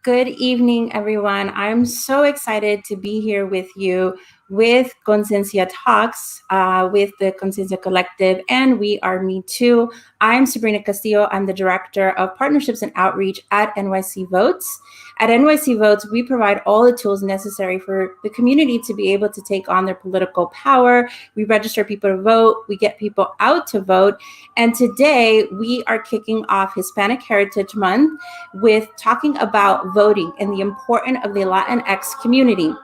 Good evening, everyone. I'm so excited to be here with you with Conciencia Talks, with the Conciencia Collective, and We Are Me Too. I'm Sabrina Castillo. I'm the Director of Partnerships and Outreach at NYC Votes. At NYC Votes, we provide all the tools necessary for the community to be able to take on their political power. We register people to vote. We get people out to vote. And today, we are kicking off Hispanic Heritage Month with talking about voting and the importance of the Latinx community.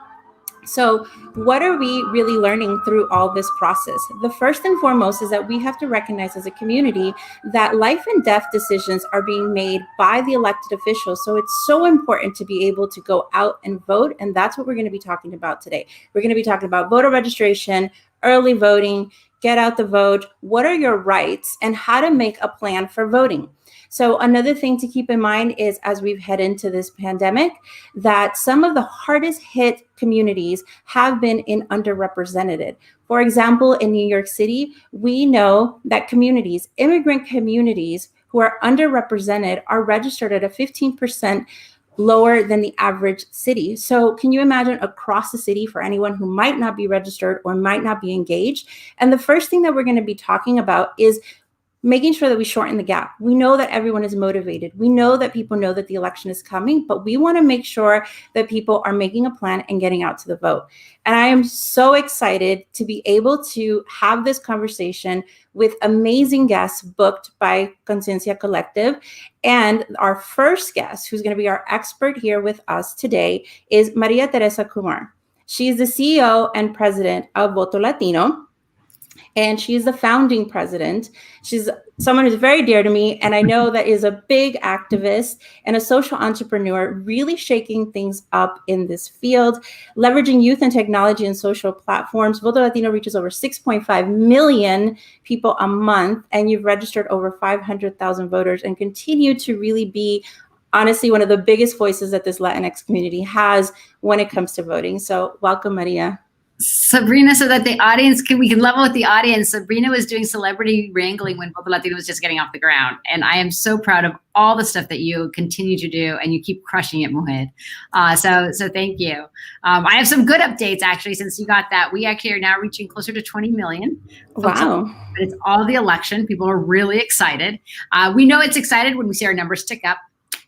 So, what are we really learning through all this process? The first and foremost is that we have to recognize as a community that life and death decisions are being made by the elected officials. So, it's so important to be able to go out and vote. And that's what we're going to be talking about today. We're going to be talking about voter registration, early voting, get out the vote, what are your rights, and how to make a plan for voting. So another thing to keep in mind is as we've head into this pandemic, that some of the hardest hit communities have been in underrepresented. For example, in New York City, we know that communities, immigrant communities who are underrepresented are registered at a 15% lower than the average city. So can you imagine across the city for anyone who might not be registered or might not be engaged? And the first thing that we're going to be talking about is making sure that we shorten the gap. We know that everyone is motivated. We know that people know that the election is coming, but we want to make sure that people are making a plan and getting out to the vote. And I am so excited to be able to have this conversation with amazing guests booked by Conciencia Collective. And our first guest, who's going to be our expert here with us today, is Maria Teresa Kumar. She is the CEO and president of Voto Latino. And she's the founding president. She's someone who's very dear to me, and I know that is a big activist and a social entrepreneur, really shaking things up in this field, leveraging youth and technology and social platforms. Voto Latino reaches over 6.5 million people a month, and you've registered over 500,000 voters and continue to really be, honestly, one of the biggest voices that this Latinx community has when it comes to voting. So welcome, Maria. Sabrina, so that the audience we can level with the audience. Sabrina was doing celebrity wrangling when Voto Latino was just getting off the ground. And I am so proud of all the stuff that you continue to do, and you keep crushing it, Mujer. So thank you. I have some good updates, actually, since you got that. We actually are now reaching closer to 20 million. Wow. But it's all the election. People are really excited. We know it's excited when we see our numbers tick up.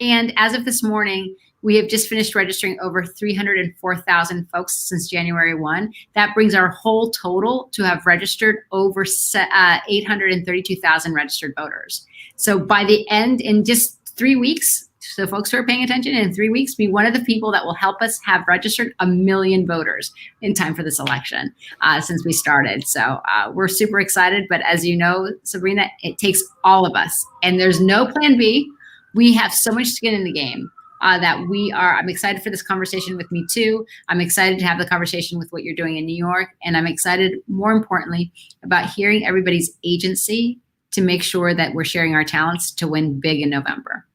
And as of this morning, we have just finished registering over 304,000 folks since January 1. That brings our whole total to have registered over 832,000 registered voters. So by the end, in just 3 weeks, so folks who are paying attention, in 3 weeks, be one of the people that will help us have registered 1 million voters in time for this election since we started. So we're super excited. But as you know, Sabrina, it takes all of us. And there's no plan B. We have so much skin in the game. I'm excited for this conversation with Me Too. I'm excited to have the conversation with what you're doing in New York. And I'm excited, more importantly, about hearing everybody's agency to make sure that we're sharing our talents to win big in November.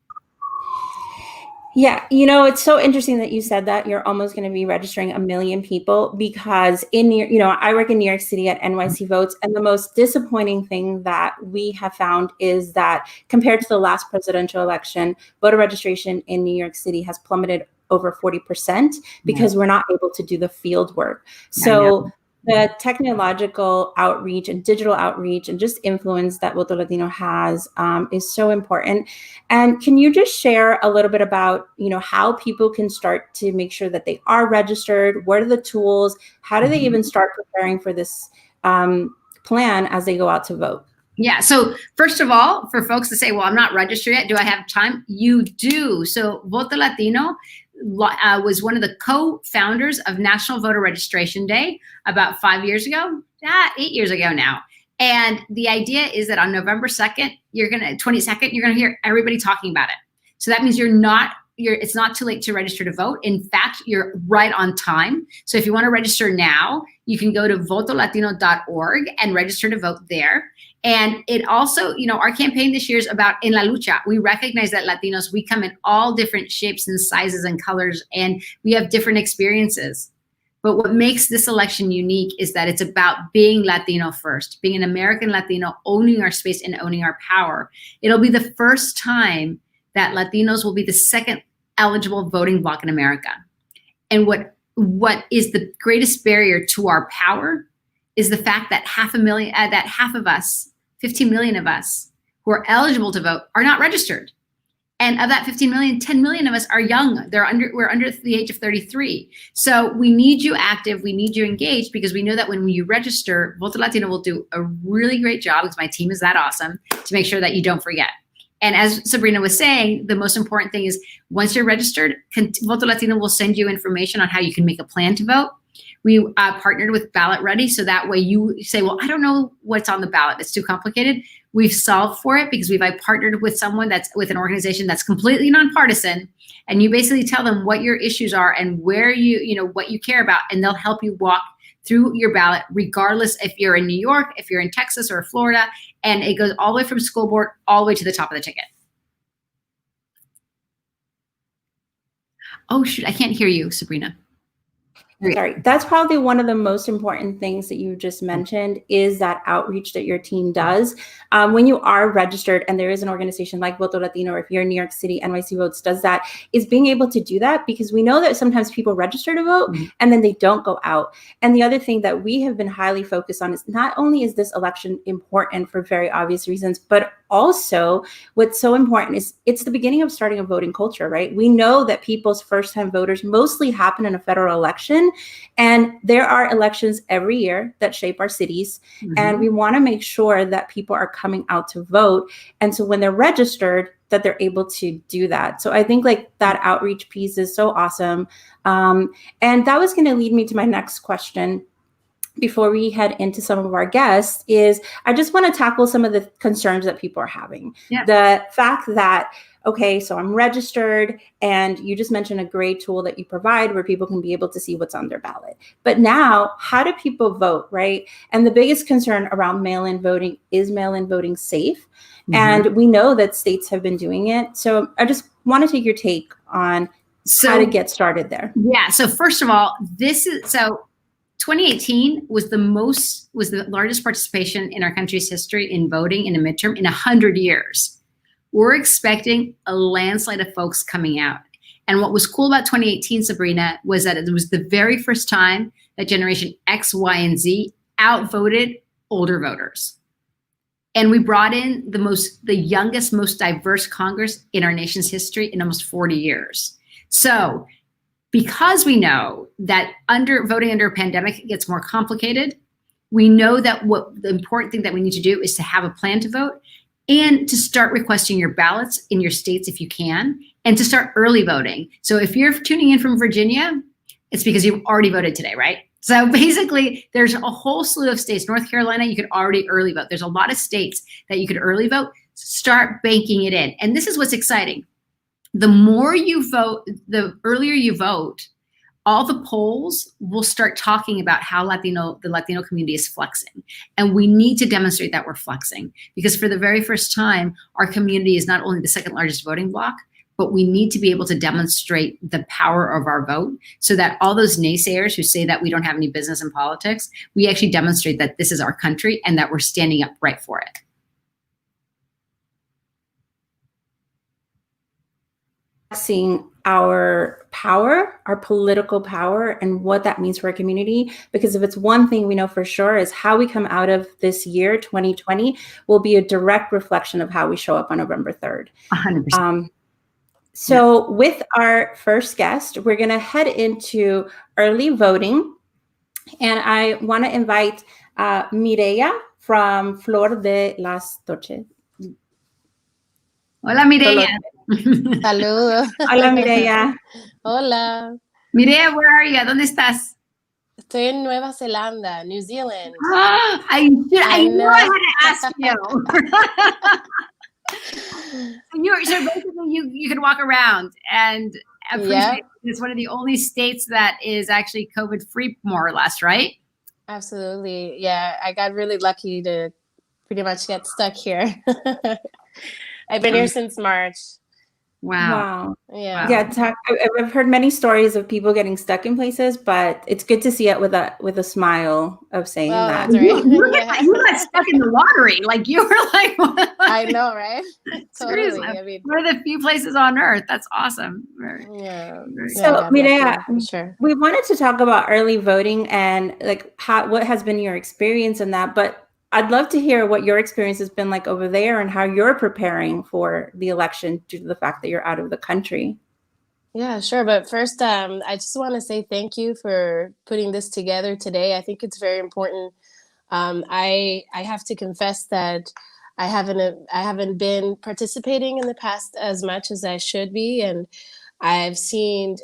Yeah, it's so interesting that you said that you're almost going to be registering 1 million people, because I work in New York City at NYC Votes, and the most disappointing thing that we have found is that compared to the last presidential election, voter registration in New York City has plummeted over 40% because we're not able to do the field work. So the technological outreach and digital outreach and just influence that Voto Latino has is so important. And can you just share a little bit about, how people can start to make sure that they are registered? What are the tools? How do they even start preparing for this plan as they go out to vote? Yeah. So first of all, for folks to say, well, I'm not registered yet, do I have time? You do. So Voto Latino was one of the co-founders of National Voter Registration Day about 5 years ago, 8 years ago now. And the idea is that on November 22nd, you're going to hear everybody talking about it. So that means it's not too late to register to vote. In fact, you're right on time. So if you want to register now, you can go to votolatino.org and register to vote there. And it also, our campaign this year is about En la Lucha. We recognize that Latinos, we come in all different shapes and sizes and colors, and we have different experiences. But what makes this election unique is that it's about being Latino first, being an American Latino, owning our space and owning our power. It'll be the first time that Latinos will be the second eligible voting bloc in America. And what is the greatest barrier to our power is the fact that half of us, 15 million of us who are eligible to vote are not registered. And of that 15 million, 10 million of us are young. We're under the age of 33. So we need you active. We need you engaged, because we know that when you register, Voto Latino will do a really great job, because my team is that awesome, to make sure that you don't forget. And as Sabrina was saying, the most important thing is once you're registered, Voto Latino will send you information on how you can make a plan to vote. We partnered with Ballot Ready, so that way you say, well, I don't know what's on the ballot. It's too complicated. We've solved for it, because we've partnered with someone that's with an organization that's completely nonpartisan, and you basically tell them what your issues are and where what you care about, and they'll help you walk through your ballot, regardless if you're in New York, if you're in Texas or Florida, and it goes all the way from school board all the way to the top of the ticket. Oh shoot, I can't hear you, Sabrina. Sorry, that's probably one of the most important things that you just mentioned, is that outreach that your team does. When you are registered, and there is an organization like Voto Latino, or if you're in New York City, NYC Votes does that, is being able to do that, because we know that sometimes people register to vote and then they don't go out. And the other thing that we have been highly focused on is, not only is this election important for very obvious reasons, but also what's so important is it's the beginning of starting a voting culture, right? We know that people's first-time voters mostly happen in a federal election, and there are elections every year that shape our cities. And we want to make sure that people are coming out to vote. And so when they're registered, that they're able to do that. So I think that outreach piece is so awesome. And that was going to lead me to my next question before we head into some of our guests, is I just want to tackle some of the concerns that people are having. Yeah. The fact that, okay, so I'm registered, and you just mentioned a great tool that you provide where people can be able to see what's on their ballot. But now, how do people vote, right? And the biggest concern around mail-in voting is mail-in voting safe? And we know that states have been doing it. So I just want to take your take on how to get started there. Yeah, so first of all, 2018 was the largest participation in our country's history in voting in a midterm in 100 years. We're expecting a landslide of folks coming out. And what was cool about 2018, Sabrina, was that it was the very first time that Generation X, Y, and Z outvoted older voters. And we brought in the youngest, most diverse Congress in our nation's history in almost 40 years. So because we know that voting under a pandemic gets more complicated, we know that the important thing that we need to do is to have a plan to vote, and to start requesting your ballots in your states if you can, and to start early voting. So if you're tuning in from Virginia, it's because you've already voted today, right? So basically, there's a whole slew of states. North Carolina, you could already early vote. There's a lot of states that you could early vote. Start banking it in. And this is what's exciting. The more you vote, the earlier you vote, all the polls will start talking about how the Latino community is flexing. And we need to demonstrate that we're flexing, because for the very first time, our community is not only the second largest voting bloc, but we need to be able to demonstrate the power of our vote, so that all those naysayers who say that we don't have any business in politics, we actually demonstrate that this is our country and that we're standing up right for it. Seeing our power, our political power, and what that means for our community. Because if it's one thing we know for sure, is how we come out of this year, 2020, will be a direct reflection of how we show up on November 3rd. 100%. So with our first guest, we're going to head into early voting. And I want to invite Mireya from Flor de las Torches. Hola, Mireya. Saludos. Hola, Mireya. Hola. Mireya, where are you? ¿Dónde estás? Estoy en Nueva Zelanda, New Zealand. I knew I had to ask you. So basically you can walk around and appreciate it's one of the only states that is actually COVID-free, more or less, right? Absolutely. Yeah, I got really lucky to pretty much get stuck here. I've been here since March. Wow. Wow. Yeah. Yeah, I've heard many stories of people getting stuck in places, but it's good to see it with a smile of saying Oh, that. that's right. Yeah. You got stuck in the watery. Like you were like, what? I know, right? Seriously. Totally. I mean, One of the few places on earth. That's awesome. yeah. Very Yeah, I So, got Mireya, lucky, for sure. we wanted to talk about early voting and like what has been your experience in that, but I'd love to hear what your experience has been like over there and how you're preparing for the election due to the fact that you're out of the country. Yeah, sure. But first, I just want to say thank you for putting this together today. I think it's very important. I have to confess that I haven't been participating in the past as much as I should be, and I've seen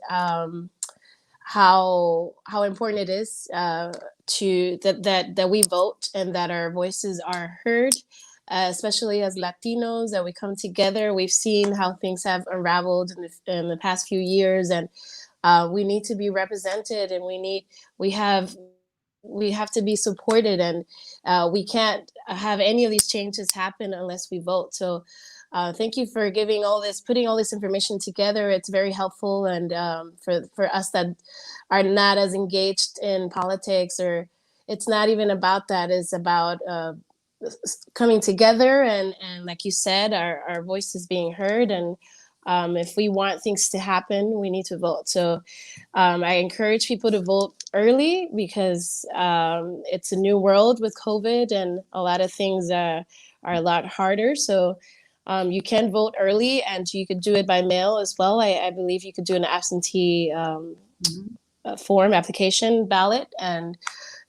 how important it is to that we vote and that our voices are heard, especially as Latinos, that we come together. We've seen how things have unraveled in the past few years, and we need to be represented, and we have to be supported, and we can't have any of these changes happen unless we vote. So thank you for putting all this information together. It's very helpful, and for us that are not as engaged in politics, or it's not even about that. It's about coming together, and like you said, our voices being heard, and if we want things to happen, we need to vote. So I encourage people to vote early, because it's a new world with COVID, and a lot of things are a lot harder. So you can vote early, and you could do it by mail as well. I believe you could do an absentee form application ballot, and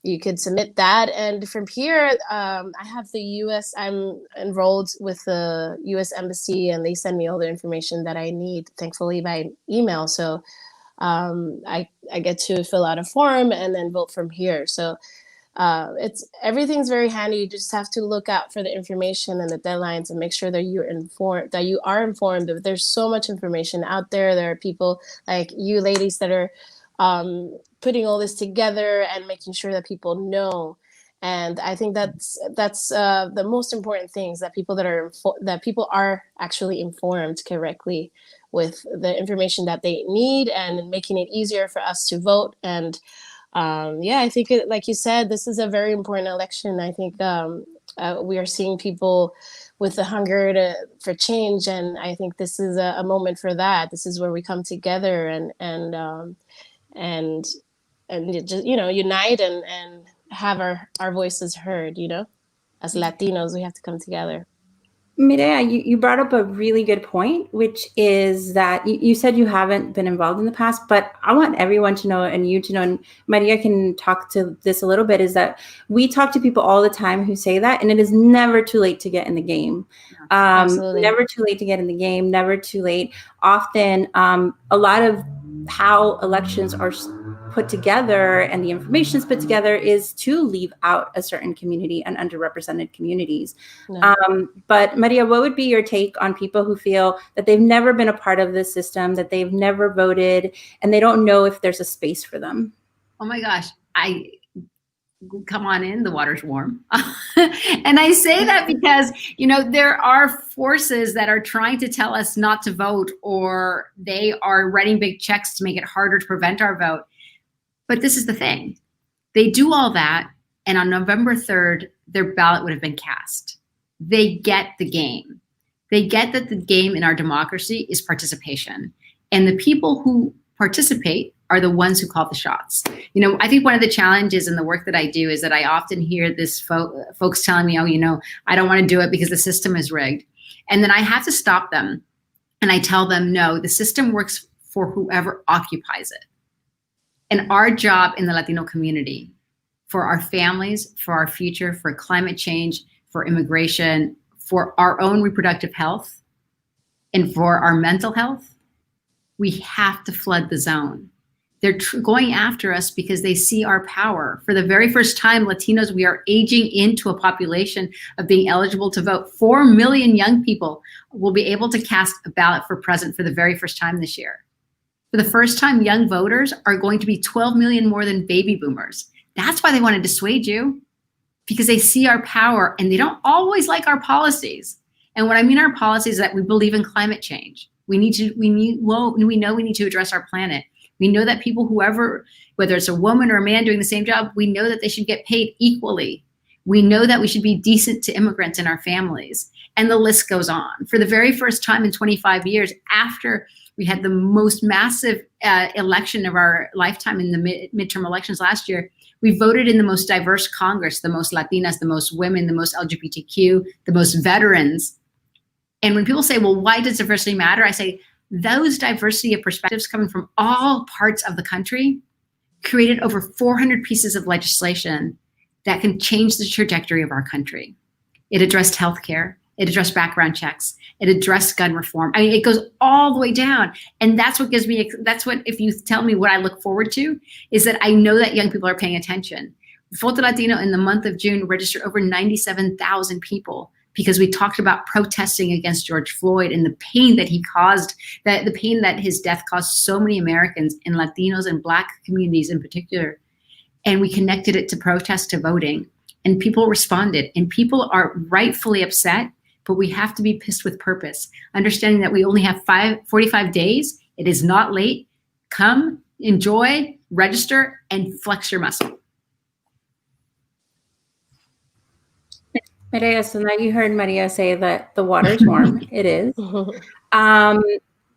you could submit that. And from here, I have the U.S. I'm enrolled with the U.S. Embassy, and they send me all the information that I need, thankfully, by email. So I get to fill out a form and then vote from here. So everything's very handy. You just have to look out for the information and the deadlines, and make sure that you're informed, that you are informed. But there's so much information out there. There are people like you ladies that are putting all this together and making sure that people know. And I think that's the most important things, that people are actually informed correctly with the information that they need, and making it easier for us to vote. And I think like you said, this is a very important election. I think we are seeing people with the hunger for change, and I think this is a moment for that. This is where we come together and just unite and have our voices heard. As Latinos, we have to come together. Mireya, you brought up a really good point, which is that you said you haven't been involved in the past, but I want everyone to know, and you to know, and Maria can talk to this a little bit, is that we talk to people all the time who say that, and it is never too late to get in the game. Absolutely. Never too late to get in the game, never too late. Often, a lot of how elections are put together and the information is put together is to leave out a certain community and underrepresented communities. No. But Maria, what would be your take on people who feel that they've never been a part of this system, that they've never voted, and they don't know if there's a space for them? Oh my gosh. Come on in, the water's warm. And I say that because, there are forces that are trying to tell us not to vote, or they are writing big checks to make it harder to prevent our vote. But this is the thing. They do all that, and on November 3rd, their ballot would have been cast. They get the game. They get that the game in our democracy is participation. And the people who participate are the ones who call the shots. I think one of the challenges in the work that I do is that I often hear this folks telling me, I don't want to do it because the system is rigged. And then I have to stop them. And I tell them, no, the system works for whoever occupies it. And our job in the Latino community, for our families, for our future, for climate change, for immigration, for our own reproductive health, and for our mental health, we have to flood the zone. They're going after us because they see our power. For the very first time, Latinos, we are aging into a population of being eligible to vote. 4 million young people will be able to cast a ballot for president for the very first time this year. For the first time, young voters are going to be 12 million more than baby boomers. That's why they want to dissuade you, because they see our power and they don't always like our policies. And what I mean our policies is that we believe in climate change. We know we need to address our planet. We know that people, whether it's a woman or a man doing the same job, we know that they should get paid equally. We know that we should be decent to immigrants and our families. And the list goes on. For the very first time in 25 years, after we had the most massive election of our lifetime in the midterm elections last year, we voted in the most diverse Congress, the most Latinas, the most women, the most LGBTQ, the most veterans. And when people say, well, why does diversity matter? I say, those diversity of perspectives coming from all parts of the country created over 400 pieces of legislation that can change the trajectory of our country. It addressed healthcare. It addressed background checks. It addressed gun reform. I mean, it goes all the way down. And that's what if you tell me what I look forward to, is that I know that young people are paying attention. Voto Latino in the month of June registered over 97,000 people because we talked about protesting against George Floyd and the pain that he caused, the pain that his death caused so many Americans, and Latinos and Black communities in particular. And we connected it to protest, to voting, and people responded. And people are rightfully upset, but we have to be pissed with purpose, understanding that we only have 45 days. It is not late. Come, enjoy, register, and flex your muscle. Maria, so now you heard Maria say that the water's warm. It is.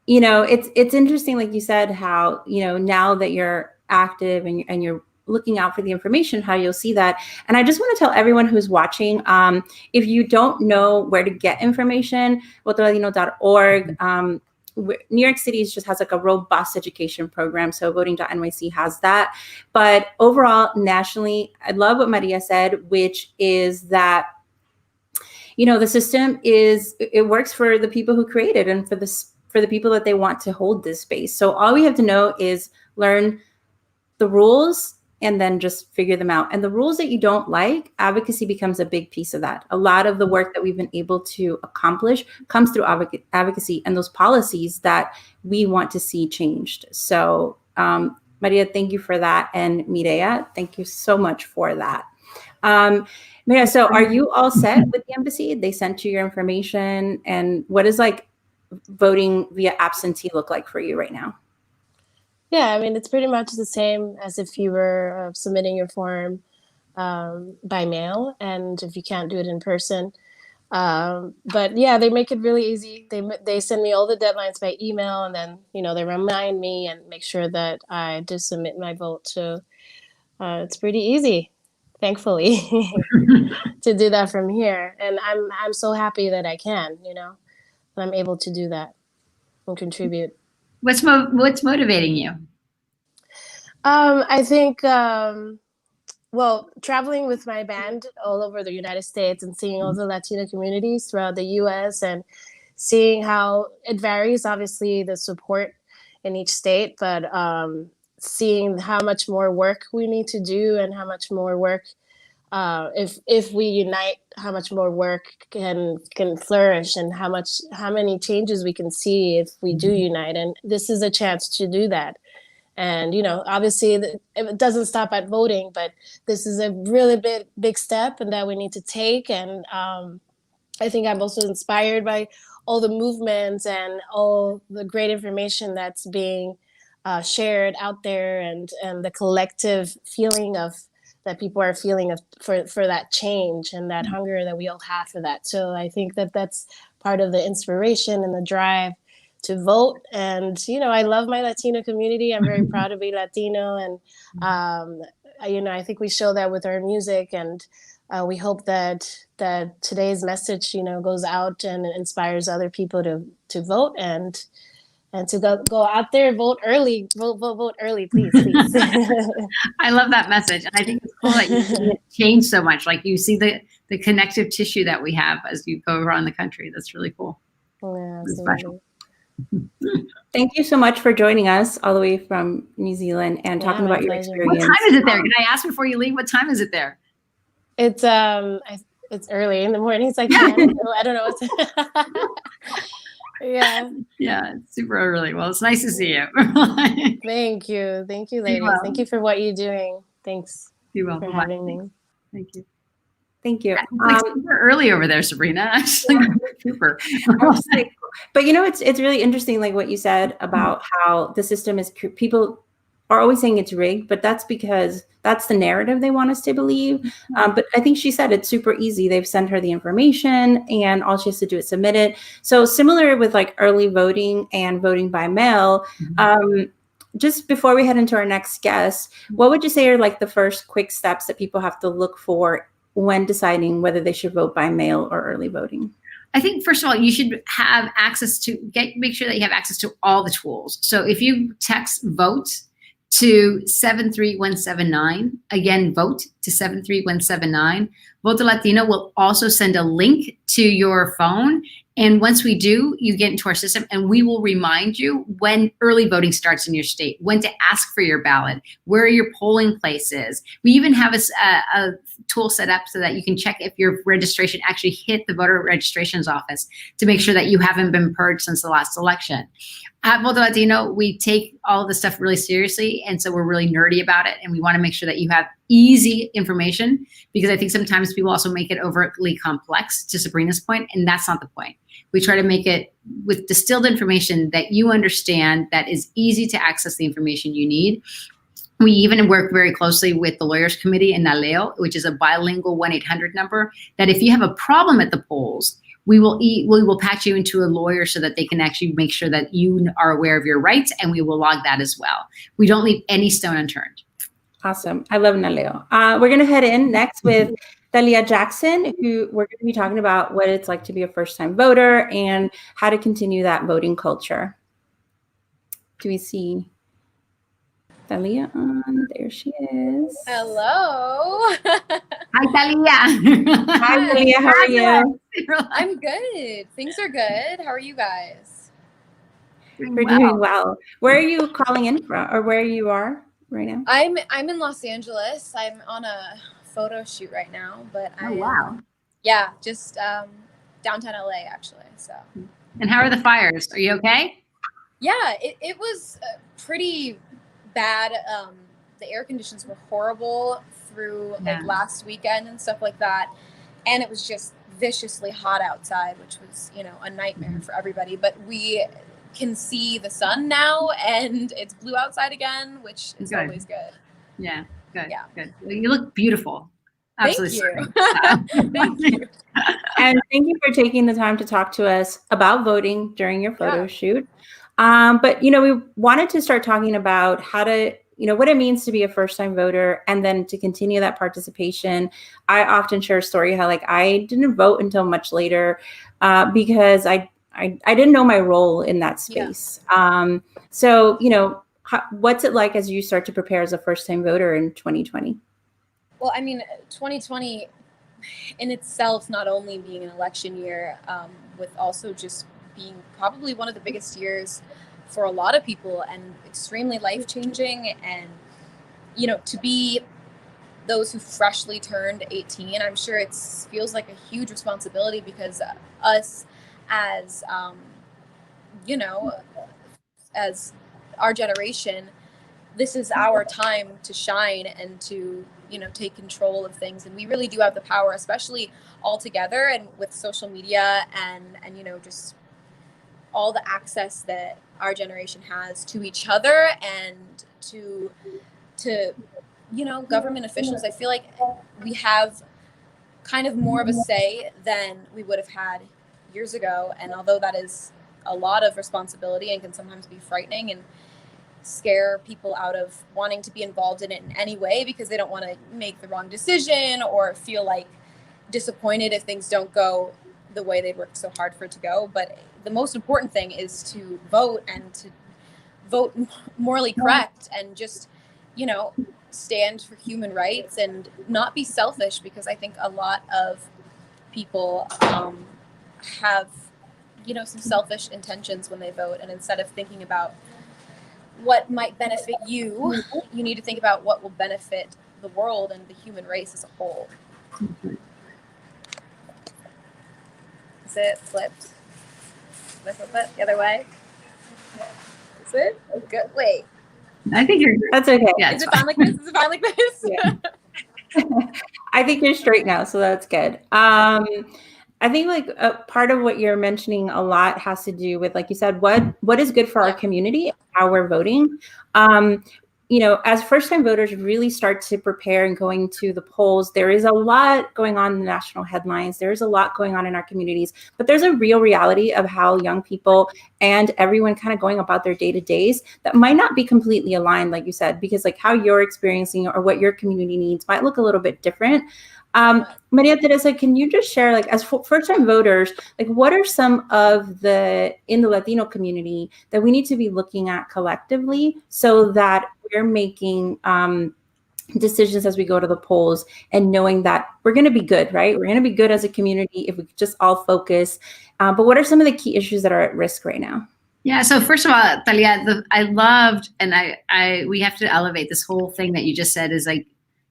It's interesting, like you said, how, now that you're active and you're looking out for the information, how you'll see that. And I just want to tell everyone who's watching, if you don't know where to get information, votolatino.org. New York City just has like a robust education program. So voting.nyc has that. But overall, nationally, I love what Maria said, which is that, the system it works for the people who create it and for the people that they want to hold this space. So all we have to know is learn the rules and then just figure them out. And the rules that you don't like, advocacy becomes a big piece of that. A lot of the work that we've been able to accomplish comes through advocacy and those policies that we want to see changed. So Maria, thank you for that. And Mireya, thank you so much for that. Maria, so are you all set with the embassy? They sent you your information. And what does voting via absentee look like for you right now? Yeah, I mean, it's pretty much the same as if you were submitting your form by mail, and if you can't do it in person. But yeah, they make it really easy. They send me all the deadlines by email, and then, they remind me and make sure that I do submit my vote. So it's pretty easy, thankfully, to do that from here. And I'm so happy that I can, that I'm able to do that and contribute. What's motivating you? I think, traveling with my band all over the United States and seeing all the Latino communities throughout the U.S. and seeing how it varies, obviously, the support in each state, but seeing how much more work we need to do and how much more work, if we unite, how much more work can flourish, and how many changes we can see if we do unite. And this is a chance to do that. And, obviously it doesn't stop at voting, but this is a really big step and that we need to take. And I think I'm also inspired by all the movements and all the great information that's being shared out there, and the collective feeling that people are feeling for that change and that hunger that we all have for that. So I think that's part of the inspiration and the drive to vote. And, I love my Latino community. I'm very proud to be Latino. And, I think we show that with our music. And we hope that today's message, goes out and inspires other people to vote and to go out there, vote early, vote early, please. I love that message. And I think it's cool that you see it change so much. Like you see the connective tissue that we have as you go around the country. That's really cool. Yeah, it's special. Thank you so much for joining us all the way from New Zealand and talking about your experience. What time is it there? Can I ask before you leave? What time is it there? It's early in the morning. It's like I don't know. Yeah. Yeah, it's super early. Well, it's nice to see you. Thank you, ladies. Thank you for what you're doing. Thanks for having me. Thank you. Thank you. It's super early over there, Sabrina. Actually, super. I was like, But it's really interesting, like what you said about how the system is, people are always saying it's rigged, but that's because that's the narrative they want us to believe. But I think she said it's super easy. They've sent her the information and all she has to do is submit it. So similar with like early voting and voting by mail, just before we head into our next guest, what would you say are like the first quick steps that people have to look for when deciding whether they should vote by mail or early voting? I think, first of all, you should have access to make sure that you have access to all the tools. So if you text vote to 73179, again, vote to 73179, Voto Latino will also send a link to your phone. And once we do, you get into our system and we will remind you when early voting starts in your state, when to ask for your ballot, where your polling place is. We even have a tool set up so that you can check if your registration actually hit the voter registrations office to make sure that you haven't been purged since the last election. At Voto Latino, we take all of this stuff really seriously, and so we're really nerdy about it, and we want to make sure that you have easy information, because I think sometimes people also make it overtly complex, to Sabrina's point, and that's not the point. We try to make it with distilled information that you understand, that is easy to access the information you need. We even work very closely with the Lawyers Committee in NALEO, which is a bilingual 1-800 number, that if you have a problem at the polls, we will patch you into a lawyer so that they can actually make sure that you are aware of your rights, and we will log that as well. We don't leave any stone unturned. Awesome. I love NALEO. We're going to head in next with Thalia Jackson, who we're going to be talking about what it's like to be a first-time voter and how to continue that voting culture. Do we see Thalia on? There she is. Hello. Hi, Thalia. Hi, Thalia. How are you? I'm good. Things are good. How are you guys? We're doing well. Where are you calling in from, or where you are right now? I'm in Los Angeles. I'm on a photo shoot right now, but yeah, just downtown LA actually. So. And how are the fires? Are you okay? Yeah, it was pretty bad. The air conditions were horrible through like last weekend and stuff like that, and it was just viciously hot outside, which was a nightmare for everybody. But we can see the sun now, and it's blue outside again, which is always good. Yeah, good. Yeah, good. Well, you look beautiful. Absolutely. Thank you. Thank you. And thank you for taking the time to talk to us about voting during your photo shoot. But we wanted to start talking about how to, what it means to be a first-time voter, and then to continue that participation. I often share a story how like I didn't vote until much later because I didn't know my role in that space. Yeah. So what's it like as you start to prepare as a first-time voter in 2020? Well, I mean, 2020 in itself, not only being an election year, with also just being probably one of the biggest years for a lot of people, and extremely life-changing. And to be those who freshly turned 18, I'm sure it feels like a huge responsibility, because us as as our generation, this is our time to shine and to take control of things. And we really do have the power, especially all together, and with social media and just all the access that our generation has to each other and to government officials. I feel like we have kind of more of a say than we would have had years ago. And although that is a lot of responsibility and can sometimes be frightening and scare people out of wanting to be involved in it in any way, because they don't want to make the wrong decision or feel like disappointed if things don't go the way they'd worked so hard for it to go. But the most important thing is to vote, and to vote morally correct, and just stand for human rights and not be selfish, because I think a lot of people have some selfish intentions when they vote, and instead of thinking about what might benefit you, you need to think about what will benefit the world and the human race as a whole. Is it flipped? Did I flip it the other way? Is it? Oh, good. Wait. I think you're. That's okay. Yeah, is it fine like this? Is it fine like this? Yeah. I think you're straight now, so that's good. I think like part of what you're mentioning a lot has to do with, like you said, what is good for our community, how we're voting. You know, as first-time voters really start to prepare and going to the polls, there is a lot going on in the national headlines. There is a lot going on in our communities, but there's a real reality of how young people and everyone kind of going about their day-to-days that might not be completely aligned, like you said, because like how you're experiencing or what your community needs might look a little bit different. Maria Teresa, can you just share, like, as first-time voters, like, what are some of in the Latino community that we need to be looking at collectively so that we're making decisions as we go to the polls and knowing that we're going to be good, right? We're going to be good as a community if we just all focus. But what are some of the key issues that are at risk right now? Yeah. So first of all, Talia, I loved, and we have to elevate this whole thing that you just said is like,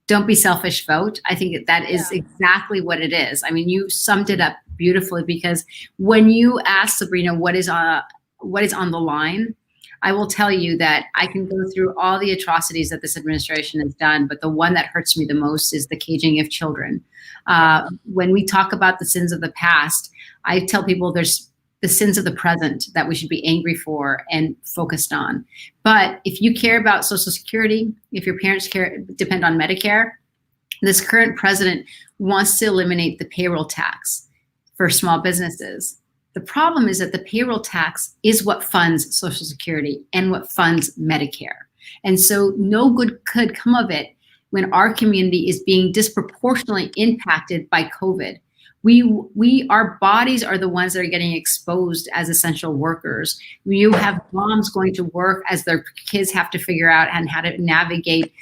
don't be selfish, vote. I think that is exactly what it is. I mean, you summed it up beautifully, because when you ask Sabrina what is on the line, I will tell you that I can go through all the atrocities that this administration has done, but the one that hurts me the most is the caging of children. When we talk about the sins of the past, I tell people there's the sins of the present that we should be angry for and focused on. But if you care about Social Security, if your parents depend on Medicare, this current president wants to eliminate the payroll tax for small businesses. The problem is that the payroll tax is what funds Social Security and what funds Medicare. And so no good could come of it when our community is being disproportionately impacted by COVID. Our bodies are the ones that are getting exposed as essential workers. You have moms going to work as their kids have to figure out and how to navigate,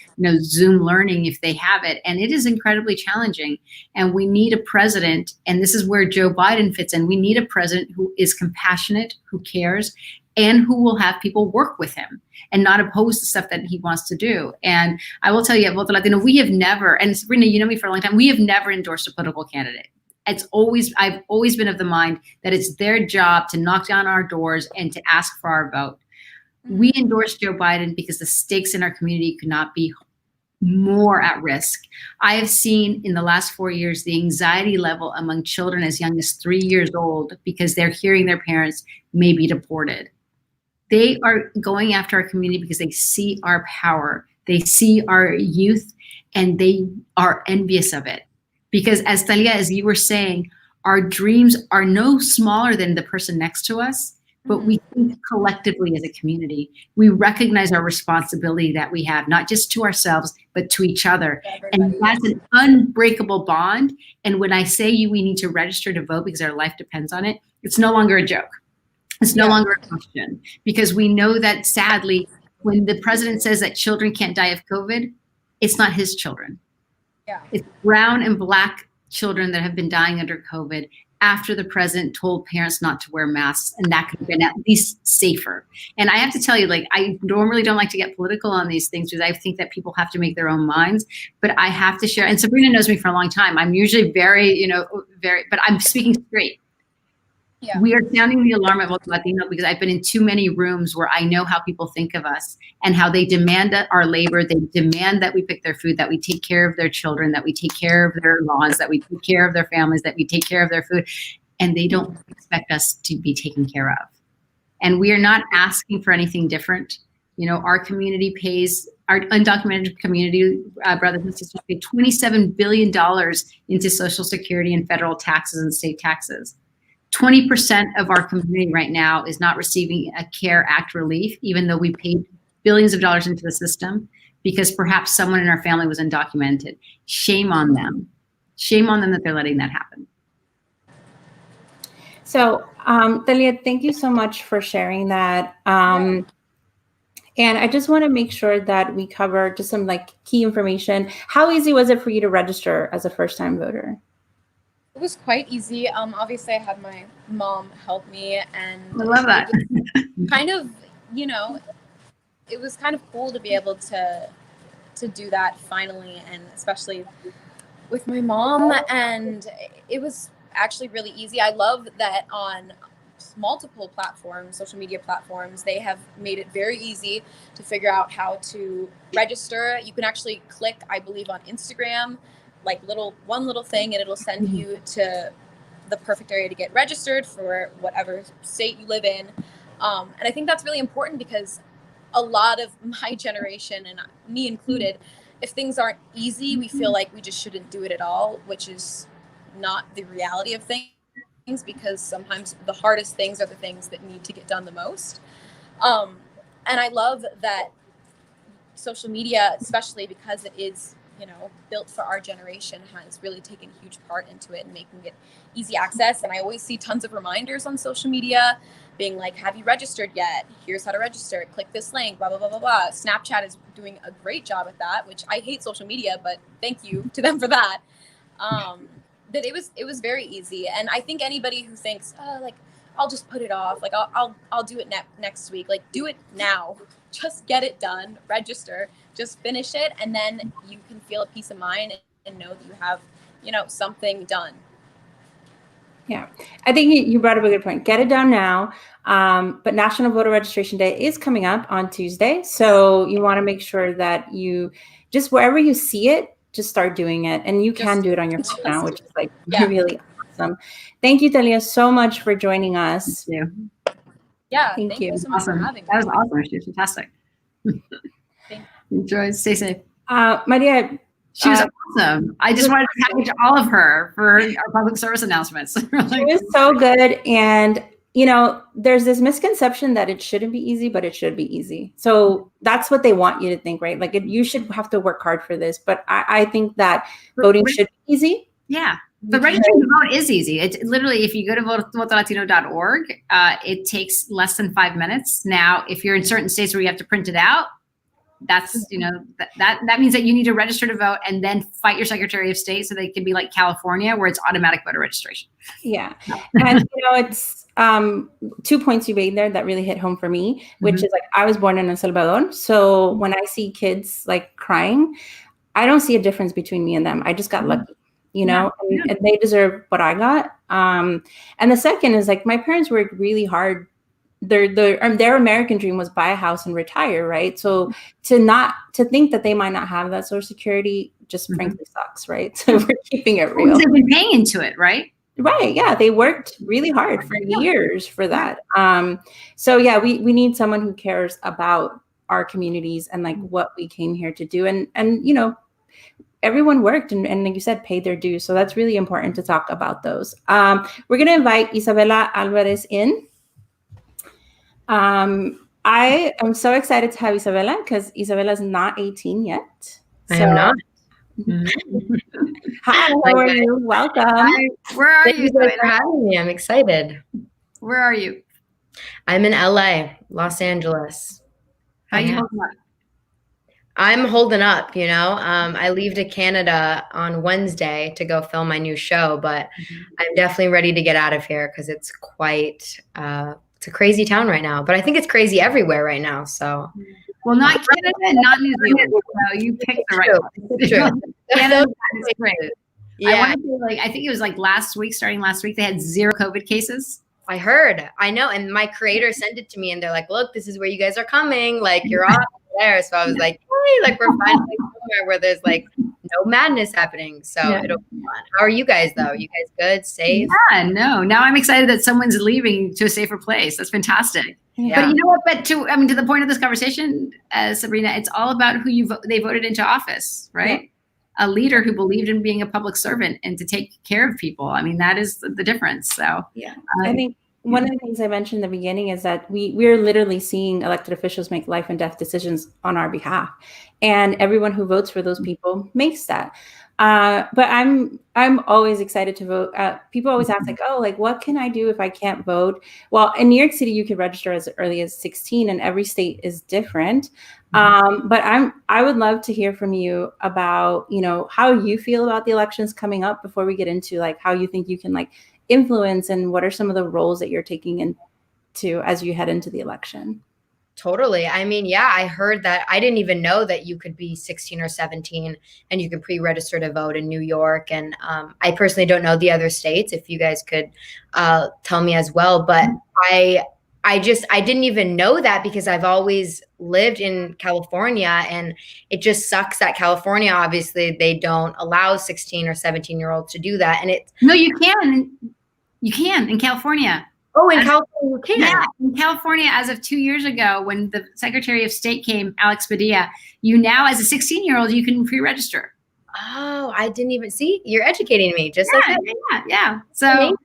Zoom learning if they have it. And it is incredibly challenging. And we need a president, and this is where Joe Biden fits in. We need a president who is compassionate, who cares, and who will have people work with him and not oppose the stuff that he wants to do. And I will tell you, at Voto Latino, we have never, and Sabrina, you know me for a long time, we have never endorsed a political candidate. I've always been of the mind that it's their job to knock down our doors and to ask for our vote. We endorsed Joe Biden because the stakes in our community could not be more at risk. I have seen in the last 4 years the anxiety level among children as young as 3 years old because they're hearing their parents may be deported. They are going after our community because they see our power. They see our youth and they are envious of it. Because as Talia, as you were saying, our dreams are no smaller than the person next to us, but we think collectively as a community. We recognize our responsibility that we have, not just to ourselves, but to each other. And that's an unbreakable bond. And when I say we need to register to vote because our life depends on it, it's no longer a joke. It's no longer a question. Because we know that sadly, when the president says that children can't die of COVID, it's not his children. Yeah. It's brown and black children that have been dying under COVID after the president told parents not to wear masks, and that could have been at least safer. And I have to tell you, like, I normally don't like to get political on these things because I think that people have to make their own minds, but I have to share, and Sabrina knows me for a long time. I'm usually very, but I'm speaking straight. Yeah. We are sounding the alarm at Voto Latino because I've been in too many rooms where I know how people think of us and how they demand our labor. They demand that we pick their food, that we take care of their children, that we take care of their lawns, that we take care of their families, that we take care of their food. And they don't expect us to be taken care of. And we are not asking for anything different. Our community pays, our undocumented community brothers and sisters pay $27 billion into Social Security and federal taxes and state taxes. 20% of our community right now is not receiving a CARE Act relief, even though we paid billions of dollars into the system because perhaps someone in our family was undocumented. Shame on them. Shame on them that they're letting that happen. So, Talia, thank you so much for sharing that. And I just want to make sure that we cover just some key information. How easy was it for you to register as a first-time voter? It was quite easy. Obviously I had my mom help me, and I love that. Kind of, it was kind of cool to be able to do that finally, and especially with my mom. And it was actually really easy. I love that on multiple platforms, social media platforms, they have made it very easy to figure out how to register. You can actually click, I believe, on Instagram, one little thing, and it'll send you to the perfect area to get registered for whatever state you live in. And I think that's really important because a lot of my generation, and me included, if things aren't easy, we feel like we just shouldn't do it at all, which is not the reality of things, because sometimes the hardest things are the things that need to get done the most. And I love that social media, especially because it is, built for our generation, has really taken a huge part into it and making it easy access. And I always see tons of reminders on social media being like, have you registered yet? Here's how to register. Click this link, blah, blah, blah, blah, blah. Snapchat is doing a great job at that, which I hate social media, but thank you to them for that. That it was very easy. And I think anybody who thinks, I'll just put it off, like I'll do it next week, like do it now. Just get it done, register, just finish it, and then you can feel a peace of mind and know that you have, something done. Yeah, I think you brought up a good point. Get it done now. But National Voter Registration Day is coming up on Tuesday. So you want to make sure that you just, wherever you see it, just start doing it. And you can do it on your phone now, which is like really awesome. Thank you, Talia, so much for joining us. Thank you. Yeah, thank you so much for having me. That was awesome. She was fantastic. Enjoy. Stay safe. Maria. She was awesome. I just wanted to package all of her for our public service announcements. She was so good. And, there's this misconception that it shouldn't be easy, but it should be easy. So that's what they want you to think, right? Like you should have to work hard for this. But I think that voting should be easy. Yeah. But registering to vote is easy. It's literally, if you go to votolatino.org, it takes less than 5 minutes. Now, if you're in certain states where you have to print it out, that's, that means that you need to register to vote and then fight your Secretary of State so they can be like California, where it's automatic voter registration. Yeah. And, it's 2 points you made there that really hit home for me, which is like, I was born in El Salvador. So when I see kids like crying, I don't see a difference between me and them. I just got lucky. And they deserve what I got. And the second is like, my parents worked really hard. Their American dream was buy a house and retire, right? So to think that they might not have that Social Security just frankly sucks, right? So we're keeping it real. They've been paying into it, right? Right. Yeah. They worked really hard for years for that. So yeah, we need someone who cares about our communities and like what we came here to do. And everyone worked and like you said, paid their dues. So that's really important to talk about those. We're going to invite Isabella Alvarez in. I am so excited to have Isabella because Isabella is not 18 yet. I am not. Hi, how are you? Welcome. Hi. Where are you? Thank you for having me. I'm excited. Where are you? I'm in LA, Los Angeles. How are you holding up? I'm holding up, I leave to Canada on Wednesday to go film my new show, but I'm definitely ready to get out of here because it's quite, it's a crazy town right now, but I think it's crazy everywhere right now. So, well, not Canada, not New Zealand. So you picked the right one. True. Canada is great. Yeah. I want to say, I think it was like starting last week, they had 0 COVID cases. I heard, I know. And my creator sent it to me and they're like, look, this is where you guys are coming. Like you're off there. So I was like, hey, like we're finally somewhere where there's like no madness happening. So it'll be fun. How are you guys though? You guys good, safe? Yeah, no. Now I'm excited that someone's leaving to a safer place. That's fantastic. Yeah. But you know what? But to the point of this conversation, Sabrina, it's all about who they voted into office, right? Yeah. A leader who believed in being a public servant and to take care of people. I mean, that is the difference. So yeah, I think one of the things I mentioned in the beginning is that we're literally seeing elected officials make life and death decisions on our behalf, and everyone who votes for those people makes that. But I'm always excited to vote. People always ask like, oh, like what can I do if I can't vote? Well, in New York City, you can register as early as 16, and every state is different. But I would love to hear from you about, how you feel about the elections coming up before we get into like how you think you can like influence and what are some of the roles that you're taking into as you head into the election. Totally. I mean, yeah, I heard that. I didn't even know that you could be 16 or 17 and you could pre-register to vote in New York. And I personally don't know the other states. If you guys could tell me as well. But I didn't even know that because I've always lived in California, and it just sucks that California, obviously, they don't allow 16 or 17-year-olds to do that. And no, you can. You can in California. Oh, in California you can. Yeah, in California, as of 2 years ago, when the Secretary of State came, Alex Padilla, you now, as a 16-year-old, you can pre-register. Oh, I didn't even see. You're educating me, just like that. Yeah. So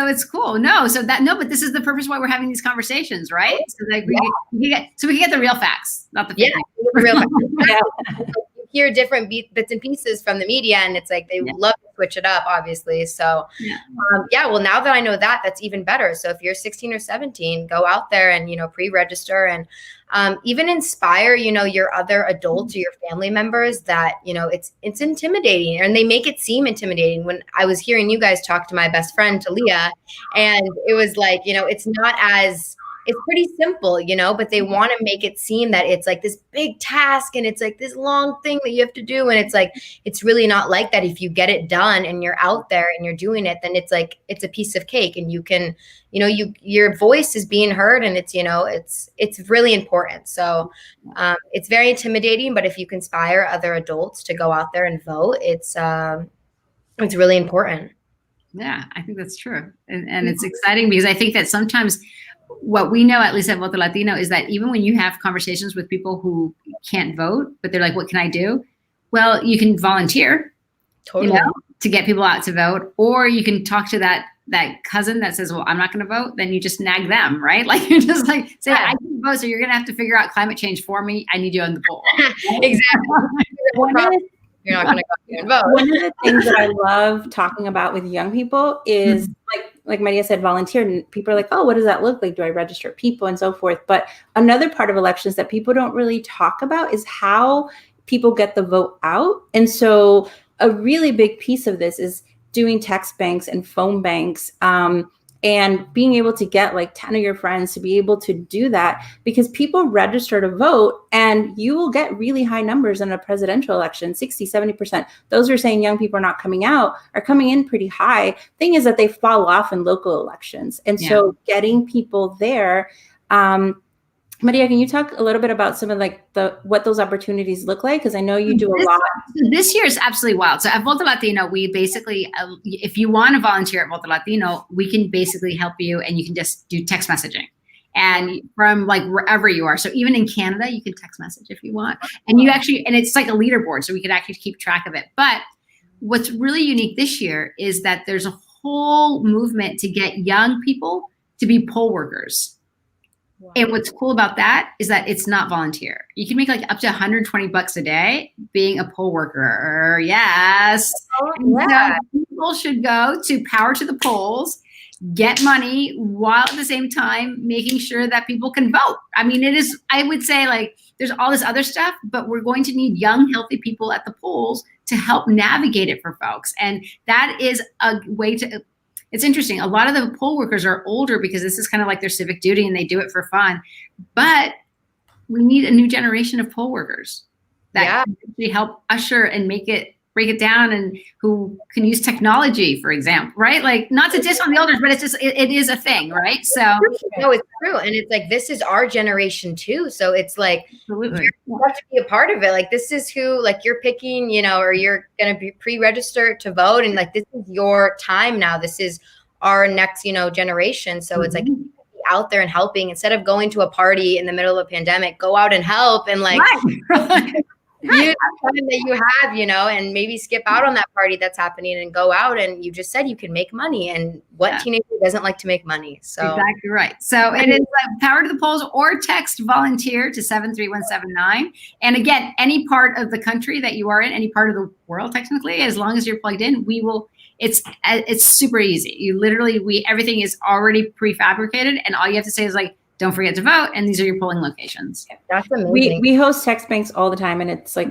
it's cool. But this is the purpose why we're having these conversations, right? So like we can get the real facts, not the fake. The real facts. You hear different bits and pieces from the media, and it's like they love to switch it up, obviously. So well, now that I know that, that's even better. So if you're 16 or 17, go out there and pre-register, and even inspire your other adults or your family members that it's intimidating, and they make it seem intimidating. When I was hearing you guys talk to my best friend Talia, and it was like it's not as, it's pretty simple, but they want to make it seem that it's like this big task and it's like this long thing that you have to do. And it's like, it's really not like that. If you get it done and you're out there and you're doing it, then it's like, it's a piece of cake, and you can, your voice is being heard, and it's, it's really important. So it's very intimidating, but if you can inspire other adults to go out there and vote, it's really important. Yeah, I think that's true. And it's exciting because I think that sometimes what we know, at least at Voto Latino, is that even when you have conversations with people who can't vote, but they're like, what can I do? Well, you can volunteer, totally, to get people out to vote, or you can talk to that cousin that says, well, I'm not going to vote. Then you just nag them, right? Like you're just like, say, I can vote, so you're going to have to figure out climate change for me. I need you on the poll. Exactly. You're not going to go and vote. One of the things that I love talking about with young people is like Maria said, volunteer. And people are like, oh, what does that look like? Do I register people and so forth? But another part of elections that people don't really talk about is how people get the vote out. And so a really big piece of this is doing text banks and phone banks, and being able to get like 10 of your friends to be able to do that, because people register to vote, and you will get really high numbers in a presidential election, 60, 70%. Those who are saying young people are not coming out are coming in pretty high. Thing is that they fall off in local elections. And so getting people there, Maria, can you talk a little bit about some of like what those opportunities look like? Because I know you do a lot. This year is absolutely wild. So at Voto Latino, we basically, if you want to volunteer at Voto Latino, we can basically help you, and you can just do text messaging, and from like wherever you are. So even in Canada, you can text message if you want, and and it's like a leaderboard, so we can actually keep track of it. But what's really unique this year is that there's a whole movement to get young people to be poll workers. Wow. And what's cool about that is that it's not volunteer. You can make like up to $120 a day being a poll worker. Yes. So people should go to Power to the Polls, get money, while at the same time making sure that people can vote. I mean, it is, I would say, like, there's all this other stuff, but we're going to need young, healthy people at the polls to help navigate it for folks. And that is a way to, it's interesting. A lot of the poll workers are older because this is kind of like their civic duty and they do it for fun. But we need a new generation of poll workers that can actually help usher and break it down, and who can use technology, for example, right? Like, not to diss on the elders, but it's just, it is a thing, right? So no, it's true. And it's like, this is our generation too. So it's like, absolutely, you have to be a part of it. Like, this is who, like, you're picking, or you're going to be pre-registered to vote. And like, this is your time now. This is our next, generation. So it's like, be out there and helping, instead of going to a party in the middle of a pandemic, go out and help, and like, use the time that you have, and maybe skip out on that party that's happening and go out. And you just said you can make money, and what teenager doesn't like to make money? So exactly right. So it is Power to the Polls, or text volunteer to 73179. And again, any part of the country that you are in, any part of the world, technically, as long as you're plugged in, we will. It's super easy. You literally, everything is already prefabricated, and all you have to say is like, don't forget to vote, and these are your polling locations. That's amazing. We host text banks all the time, and it's like,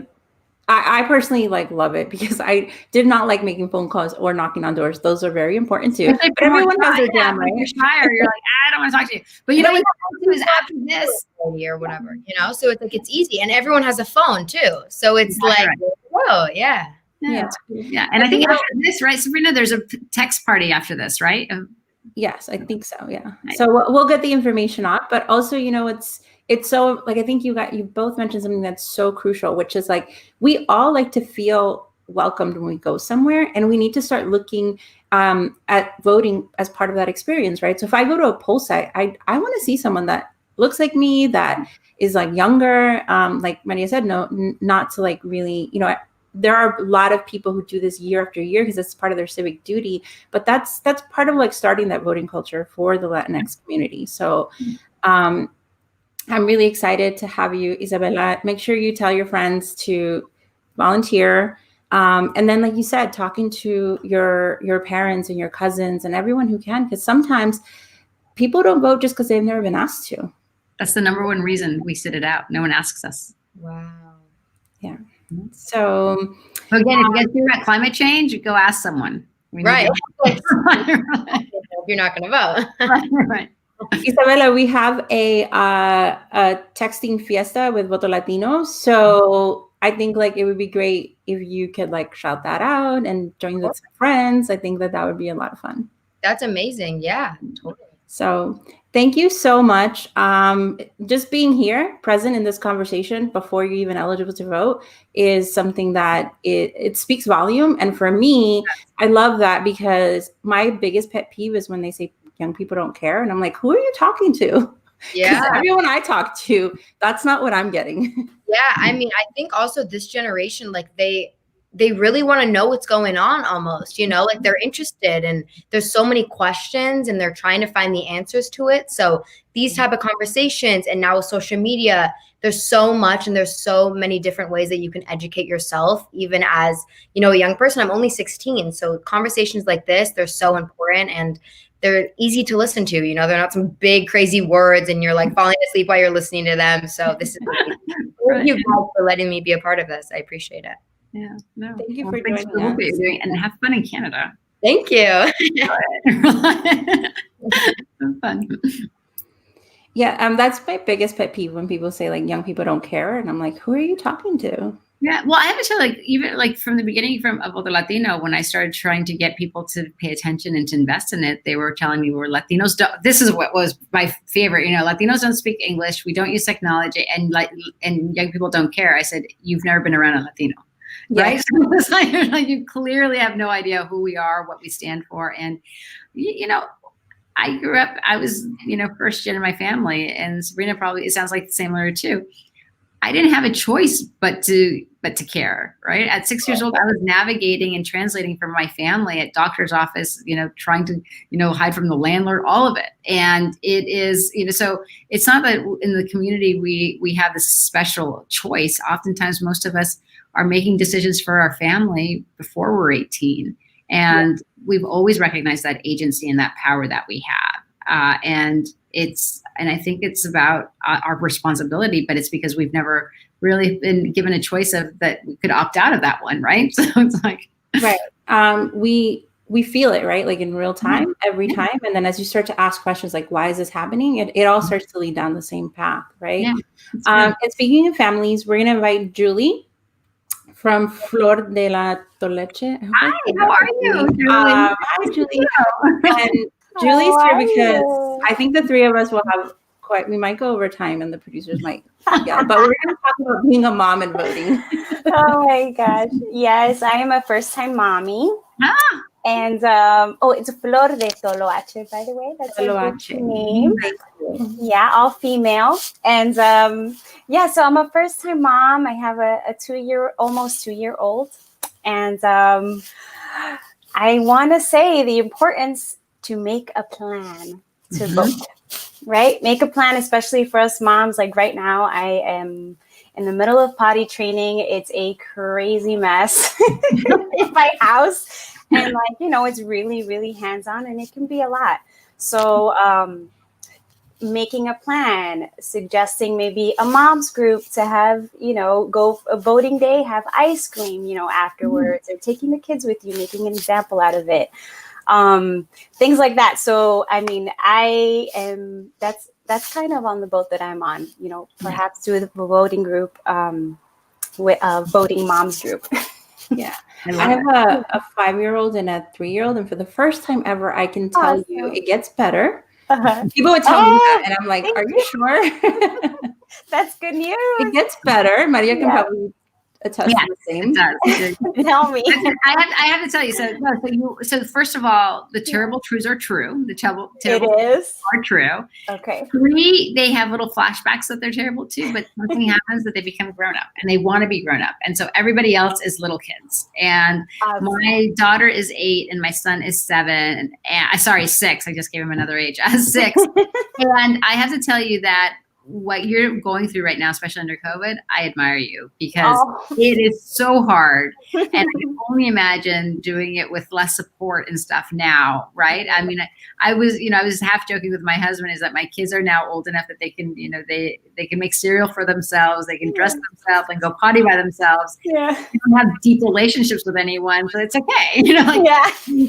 I personally like love it, because I did not like making phone calls or knocking on doors. Those are very important too. But everyone has their jam, right? You're shy, or you're like, I don't want to talk to you. But you know what you do is after this or whatever, so it's like, it's easy, and everyone has a phone too. So it's like, whoa, yeah. And I think after this, right, Sabrina, there's a text party after this, right? Yes, I think so. Yeah. So we'll get the information out, but also, it's so, like, I think you both mentioned something that's so crucial, which is like, we all like to feel welcomed when we go somewhere, and we need to start looking at voting as part of that experience, right? So if I go to a poll site, I want to see someone that looks like me, that is like younger, like Maria said, not to like really, there are a lot of people who do this year after year because it's part of their civic duty, but that's part of like starting that voting culture for the Latinx community. So I'm really excited to have you, Isabella. Make sure you tell your friends to volunteer. And then, like you said, talking to your parents and your cousins and everyone who can, because sometimes people don't vote just because they've never been asked to. That's the number one reason we sit it out. No one asks us. Wow. Yeah. So again, if you get through about climate change, go ask someone. Right. You're not going to vote. Right. Isabella, we have a texting fiesta with Voto Latino. So I think like it would be great if you could like shout that out and join with some friends. I think that would be a lot of fun. That's amazing. Yeah, totally. So thank you so much. Just being here, present in this conversation before you're even eligible to vote is something that it speaks volume. And for me, I love that because my biggest pet peeve is when they say young people don't care. And I'm like, who are you talking to? Yeah. Everyone I talk to, that's not what I'm getting. Yeah. I mean, I think also this generation, like they really want to know what's going on almost, like they're interested and there's so many questions and they're trying to find the answers to it. So these type of conversations, and now with social media, there's so much and there's so many different ways that you can educate yourself, even as, a young person. I'm only 16. So conversations like this, they're so important and they're easy to listen to, they're not some big crazy words and you're like falling asleep while you're listening to them. So this is thank you guys for letting me be a part of this. I appreciate it. Yeah, no. Thank you for joining us. What you're doing, and have fun in Canada. Thank you. Fun. Yeah, that's my biggest pet peeve when people say like young people don't care, and I'm like, who are you talking to? Yeah, well, I have to tell you, like even like from the beginning from Voto Latino, when I started trying to get people to pay attention and to invest in it, they were telling me we're Latinos. This is what was my favorite. Latinos don't speak English. We don't use technology, and young people don't care. I said, you've never been around a Latino. Right. So it's like you clearly have no idea who we are, what we stand for. And, I grew up, I was, first gen in my family, and Sabrina probably, it sounds like similar too. I didn't have a choice but to care, right? At 6 years old, I was navigating and translating for my family at doctor's office, trying to, hide from the landlord, all of it. And it is, so it's not that in the community we have this special choice. Oftentimes, most of us are making decisions for our family before we're 18. And we've always recognized that agency and that power that we have. And I think it's about our responsibility, but it's because we've never really been given a choice of that we could opt out of that one, right? So it's like, right. We feel it, right? Like in real time, every time. And then as you start to ask questions like, why is this happening? It all starts to lead down the same path, right? Yeah, and speaking of families, we're going to invite Julie from Flor de la Toleche. Hi, how are you, Julie? Hi, Julie. And Julie's here because I think the three of us will have we might go over time and the producers might yell, but we're going to talk about being a mom and voting. Oh my gosh. Yes, I am a first-time mommy. And it's Flor de Toloache, by the way. That's a name. Yeah, all female. And so I'm a first-time mom. I have a almost 2-year-old. And I want to say the importance to make a plan to vote, right? Make a plan, especially for us moms. Like right now, I am in the middle of potty training. It's a crazy mess in my house. And it's really, really hands-on and it can be a lot. So making a plan, suggesting maybe a mom's group to have, go a voting day, have ice cream, afterwards, or taking the kids with you, making an example out of it. Things like that. So, I mean, that's kind of on the boat that I'm on, perhaps do the voting group, with a voting moms group. Yeah. I have a 5-year-old and a 3-year-old. And for the first time ever, I can tell you it gets better. People would tell me that. And I'm like, are you sure? That's good news. It gets better. Maria can probably attest to the same. It does. Tell me. I have to tell you. So first of all, the terrible truths are true. The terrible truths are true. Okay. 3, they have little flashbacks that they're terrible too, but something happens that they become grown up and they want to be grown up. And so everybody else is little kids. And my daughter is 8 and my son is 7. And 6. I just gave him another age. 6. And I have to tell you that what you're going through right now, especially under COVID, I admire you because it is so hard. And I can only imagine doing it with less support and stuff now, right? I mean, I was half joking with my husband is that my kids are now old enough that they can, they can make cereal for themselves, they can dress themselves and go potty by themselves. Yeah. They don't have deep relationships with anyone, so it's okay.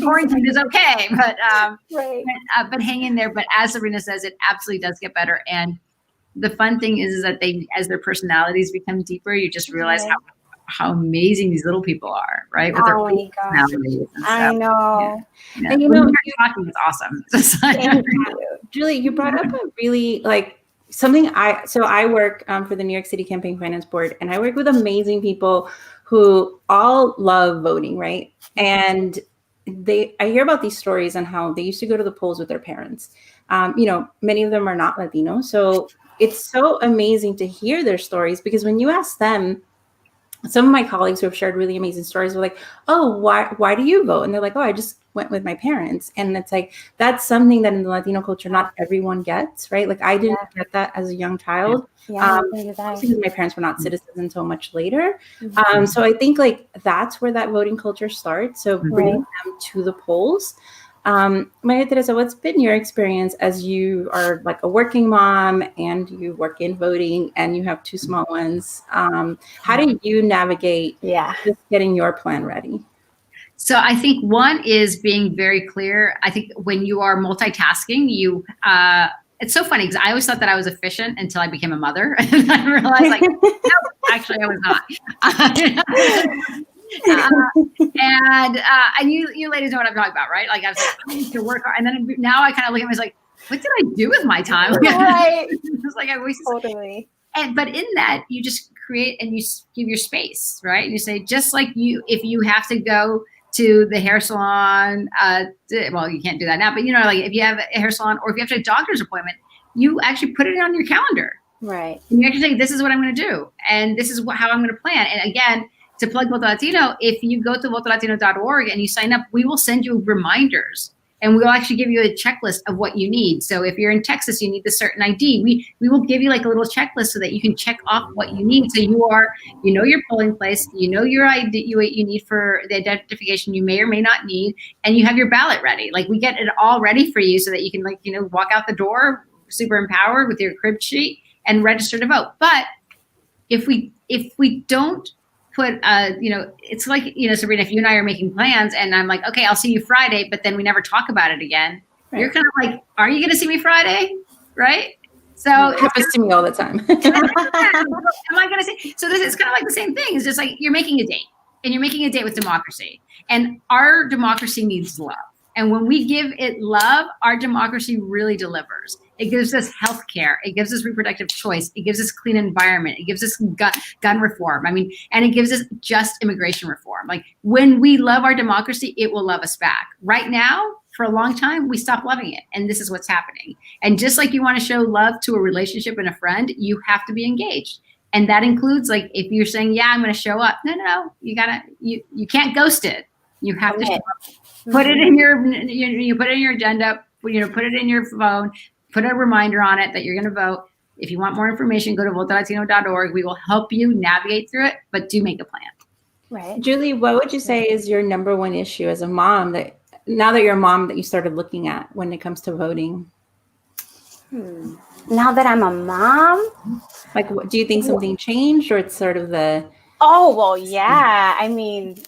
Quarantine is okay, but but hang in there. But as Sabrina says, it absolutely does get better. And the fun thing is that as their personalities become deeper, you just realize how amazing these little people are, right? With their personalities. I know. Yeah. And when you're talking, it's awesome. Julie, you brought up a really something I work for the New York City Campaign Finance Board, and I work with amazing people who all love voting, right? And I hear about these stories on how they used to go to the polls with their parents. Many of them are not Latino, so it's so amazing to hear their stories because when you ask them, some of my colleagues who have shared really amazing stories were like, oh, why do you vote? And they're like, oh, I just went with my parents. And it's like, that's something that in the Latino culture, not everyone gets, right? Like I didn't get that as a young child because my parents were not citizens until much later. So I think that's where that voting culture starts. So bringing them to the polls. Maria Teresa, what's been your experience as you are a working mom and you work in voting and you have 2 small ones? How do you navigate just getting your plan ready? So I think one is being very clear. I think when you are multitasking, it's so funny because I always thought that I was efficient until I became a mother. And I realized no, actually I was not. And you ladies know what I'm talking about, right? I was I need to work hard. And then now I kind of look at myself what did I do with my time? Right. It's I wasted. Totally. But in that, you just create and you give your space, right? And you say, just like if you have to go to the hair salon, well, you can't do that now, but if you have a hair salon or if you have to have a doctor's appointment, you actually put it on your calendar. Right. And you actually say, this is what I'm going to do. And this is how I'm going to plan. And again, to plug Voto Latino, if you go to votolatino.org and you sign up, we will send you reminders and we'll actually give you a checklist of what you need. So if you're in Texas, you need a certain ID. We will give you a little checklist so that you can check off what you need. So your polling place, your ID you need for the identification you may or may not need, and you have your ballot ready. We get it all ready for you so that you can walk out the door super empowered with your crib sheet and register to vote. But if we don't put, it's Sabrina, if you and I are making plans and I'm okay, I'll see you Friday, but then we never talk about it again. Right. You're kind of are you going to see me Friday? Right. So it happens to me all the time. Am I going to see? So this is kind of the same thing. It's just you're making a date and you're making a date with democracy, and our democracy needs love. And when we give it love, our democracy really delivers. It gives us health care. It gives us reproductive choice. It gives us clean environment. It gives us gun reform. And it gives us just immigration reform. When we love our democracy, it will love us back. Right now, for a long time, we stopped loving it. And this is what's happening. And just like you want to show love to a relationship and a friend, you have to be engaged. And that includes if you're saying, yeah, I'm going to show up. No, you can't ghost it. You have to show up. Put it in you put it in your agenda, put it in your phone, put a reminder on it that you're going to vote. If you want more information, go to votolatino.org. We will help you navigate through it, but do make a plan. Right. Julie, what would you say is your number one issue as a mom that you're a mom that you started looking at when it comes to voting? Now that I'm a mom? Do you think something changed or it's sort of the... Oh, well, yeah. I mean,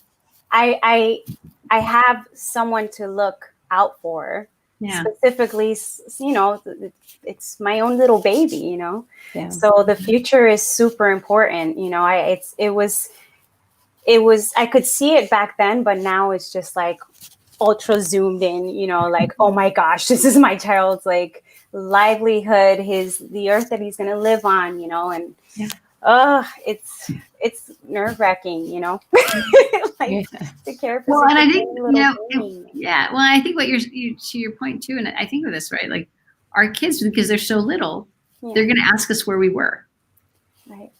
I have someone to look out for. Yeah. Specifically, it's my own little baby, Yeah. So the future is super important. It was, I could see it back then, but now it's just ultra zoomed in, oh my gosh, this is my child's livelihood, the earth that he's going to live on, and it's nerve-wracking, you know. Like to care for. Well, and I think thing. yeah. Well, I think what you to your point too, and I think of this right, like our kids, because they're so little, they're going to ask us where we were. Right.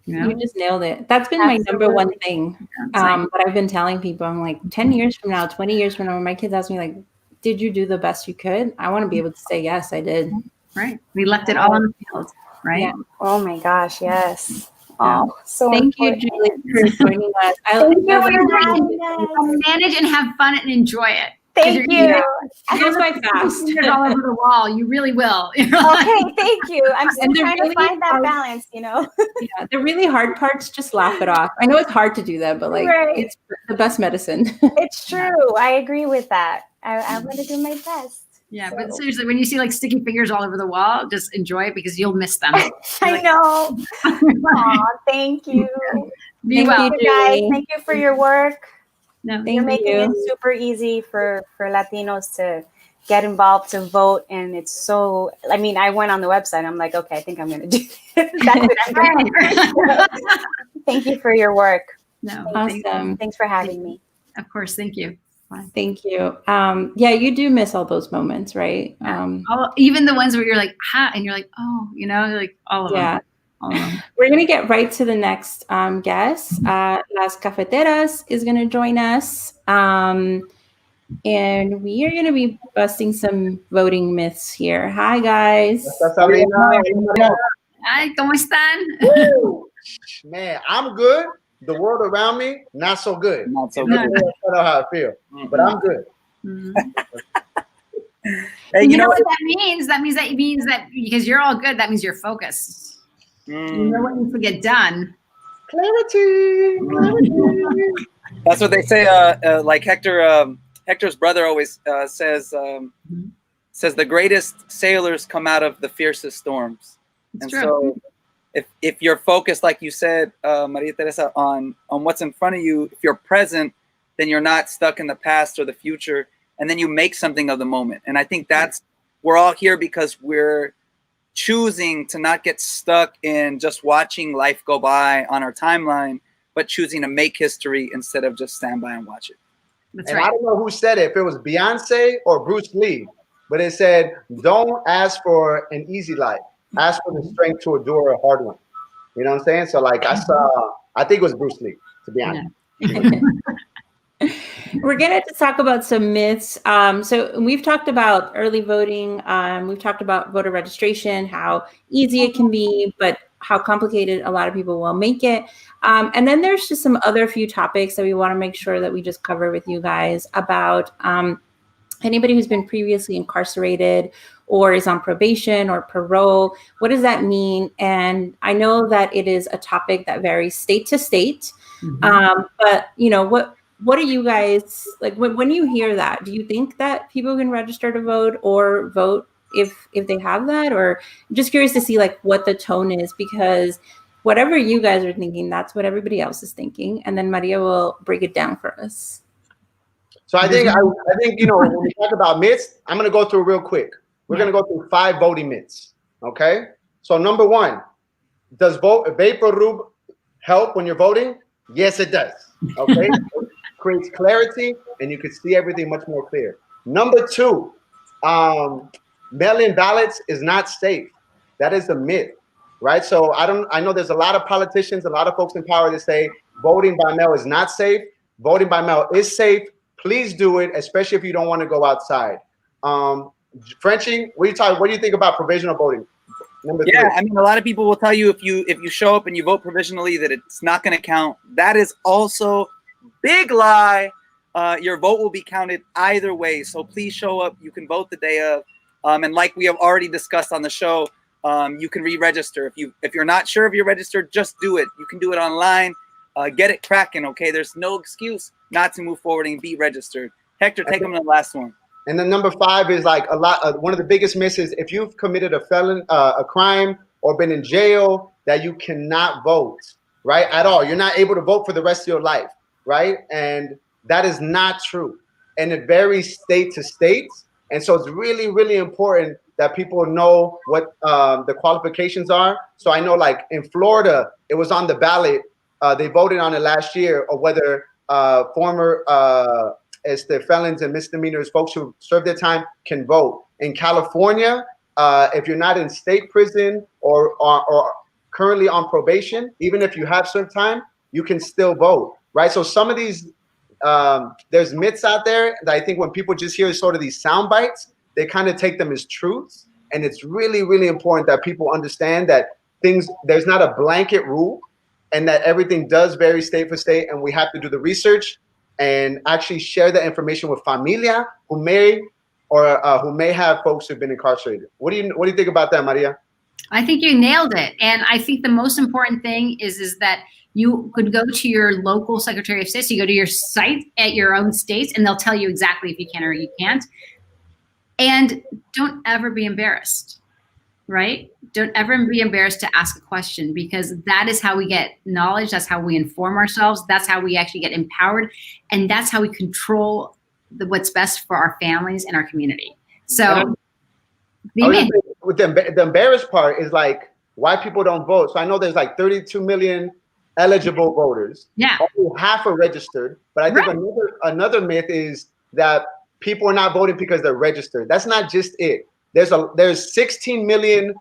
You know? You just nailed it. That's been my number one thing that I've been telling people. I'm like, 10 years from now, 20 years from now, when my kids ask me, like, did you do the best you could? I want to be able to say, yes, I did. Right. We left it all on the field, right? Yeah. Oh my gosh, yes. Oh, so thank important. you, Julie, for joining us. Thank you for having us. Manage and have fun and enjoy it. Thank you. It goes by fast. All over the wall. You really will. Okay, thank you. I'm still trying to find that balance, you know. Yeah, the really hard parts, just laugh it off. I know it's hard to do that, but like it's the best medicine. It's true. I agree with that. I want to do my best. Yeah, so. But seriously, when you see like sticky fingers all over the wall, just enjoy it because you'll miss them. I know. Aw, thank you. Be well, you guys. Thank you for your work. No, you're making it super easy for Latinos to get involved, to vote, and it's so. I mean, I went on the website. I'm like, okay, I think I'm going to do this. That's what I'm going to do. Thank you for your work. No, awesome. Thanks for having me. Of course, thank you. Bye. Thank you. Yeah, you do miss all those moments, right? Even the ones where you're like, ha, and you're like, oh, you know, like all of them. All of them. We're going to get right to the next guest. Las Cafeteras is going to join us. And we are going to be busting some voting myths here. Hi, guys. Hi, ¿cómo están? Man, I'm good. The world around me, not so good. Not so good. I don't know how I feel, but I'm good. Hey, you know what that means? That means that because you're all good, that means you're focused. You know what needs to get done. Clarity. That's what they say. Like Hector's brother always says the greatest sailors come out of the fiercest storms. It's and true. So if you're focused, like you said, Maria Teresa, on what's in front of you, if you're present, then you're not stuck in the past or the future, and then you make something of the moment. And I think we're all here because we're choosing to not get stuck in just watching life go by on our timeline, but choosing to make history instead of just stand by and watch it. That's and right. I don't know who said it, if it was Beyonce or Bruce Lee, but it said, don't ask for an easy life. Ask for the strength to endure a hard one. You know what I'm saying? So like I think it was Bruce Lee, to be honest. Yeah. We're going to talk about some myths. So we've talked about early voting. We've talked about voter registration, how easy it can be, but how complicated a lot of people will make it. And then there's just some other few topics that we want to make sure that we just cover with you guys about anybody who's been previously incarcerated or is on probation or parole. What does that mean? And I know that it is a topic that varies state to state. But you know, what do you guys like when you hear that? Do you think that people can register to vote or vote if they have that? Or I'm just curious to see like what the tone is, because whatever you guys are thinking, that's what everybody else is thinking. And then Maria will break it down for us. So I think you know, when we talk about myths, I'm going to go through real quick. We're going to go through 5 voting myths. Okay. So number 1, does vapor rub help when you're voting? Yes, it does. Okay. Creates clarity and you can see everything much more clear. Number 2, mail-in ballots is not safe. That is a myth, right? So I know there's a lot of politicians, a lot of folks in power that say voting by mail is not safe. Voting by mail is safe. Please do it, especially if you don't want to go outside. Frenchie, what do you think about provisional voting? Number 3. Yeah, I mean, a lot of people will tell you if you show up and you vote provisionally that it's not going to count. That is also big lie. Your vote will be counted either way. So please show up. You can vote the day of. And like we have already discussed on the show, you can re-register. If you're not sure if you're registered, just do it. You can do it online. Get it cracking, okay? There's no excuse not to move forward and be registered. Hector, take them to the last one. And then number 5 is like one of the biggest misses. If you've committed a crime or been in jail, that you cannot vote, right? At all. You're not able to vote for the rest of your life, right? And that is not true. And it varies state to state. And so it's really, really important that people know what the qualifications are. So I know, like in Florida, it was on the ballot. They voted on it last year, or whether former felons and misdemeanors, folks who served their time, can vote. In California, if you're not in state prison or currently on probation, even if you have served time, you can still vote, right? So some of these, there's myths out there that I think when people just hear sort of these sound bites, they kind of take them as truths. And it's really, really important that people understand that there's not a blanket rule, and that everything does vary state for state, and we have to do the research and actually share the information with familia who may have folks who've been incarcerated. What do you think about that, Maria? I think you nailed it. And I think the most important thing is that you could go to your local Secretary of State. So you go to your site at your own states, and they'll tell you exactly if you can or you can't. And don't ever be embarrassed, right? Don't ever be embarrassed to ask a question, because that is how we get knowledge. That's how we inform ourselves. That's how we actually get empowered. And that's how we control what's best for our families and our community. So the embarrassed part is like why people don't vote. So I know there's like 32 million eligible voters. Yeah. Only half are registered. But I think another myth is that people are not voting because they're registered. That's not just it. There's 16 million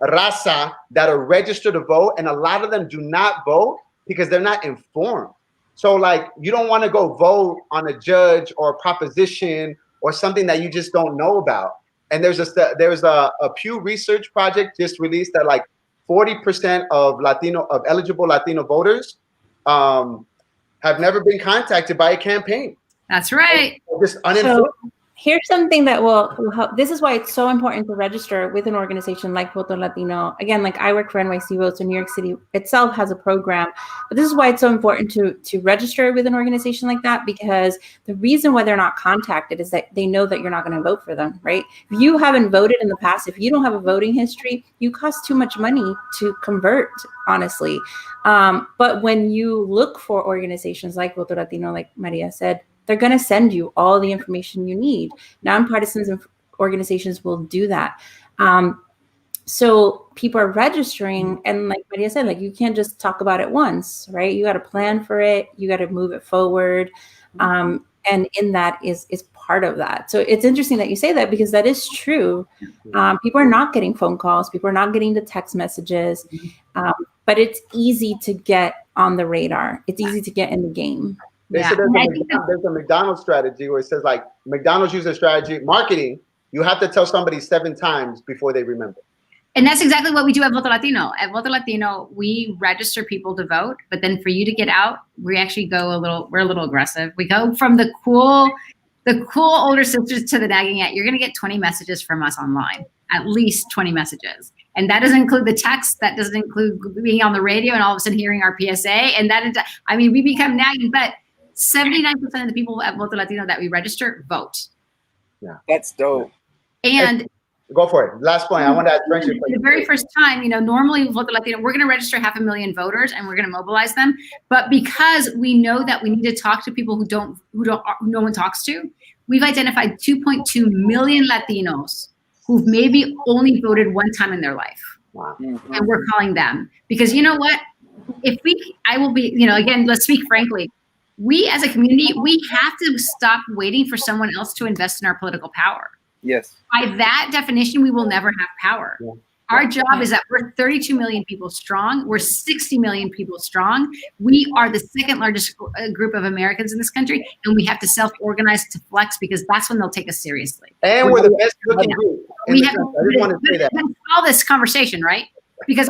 raza that are registered to vote, and a lot of them do not vote because they're not informed. So like, you don't want to go vote on a judge or a proposition or something that you just don't know about. And there's a Pew Research project just released that like 40% of eligible Latino voters have never been contacted by a campaign. That's right. Just uninformed. So here's something that will help. This is why it's so important to register with an organization like Voto Latino. Again, like I work for NYC Votes, so New York City itself has a program. But this is why it's so important to register with an organization like that, because the reason why they're not contacted is that they know that you're not going to vote for them, right? If you haven't voted in the past, if you don't have a voting history, you cost too much money to convert, honestly. But when you look for organizations like Voto Latino, like Maria said, they're going to send you all the information you need. Nonpartisan organizations will do that. So people are registering, and like Maria said, like you can't just talk about it once, right? You got to plan for it. You got to move it forward. And in that is part of that. So it's interesting that you say that, because that is true. People are not getting phone calls. People are not getting the text messages. But it's easy to get on the radar. It's easy to get in the game. They said there's a McDonald's strategy where it says like McDonald's uses strategy marketing. You have to tell somebody 7 times before they remember. And that's exactly what we do at Voto Latino. At Voto Latino, we register people to vote, but then for you to get out, we actually we're a little aggressive. We go from the cool older sisters to the nagging aunt. You're going to get 20 messages from us online, at least 20 messages. And that doesn't include the text. That doesn't include being on the radio and all of a sudden hearing our PSA. And we become nagging, but 79% of the people at Voto Latino that we register vote. Yeah, that's dope. And go for it. Last point. I want to ask Frenchie. The very first time, normally Voto Latino, we're going to register 500,000 voters and we're going to mobilize them. But because we know that we need to talk to people who no one talks to, we've identified 2.2 million Latinos who've maybe only voted one time in their life. Wow. Mm-hmm. And we're calling them because you know what? Again, let's speak frankly. We as a community, we have to stop waiting for someone else to invest in our political power. Yes. By that definition, we will never have power. Yeah. Our job is that we're 32 million people strong. We're 60 million people strong. We are the second largest group of Americans in this country, and we have to self-organize to flex because that's when they'll take us seriously. And we're the best looking group. I just want to say that. All this conversation, right? Because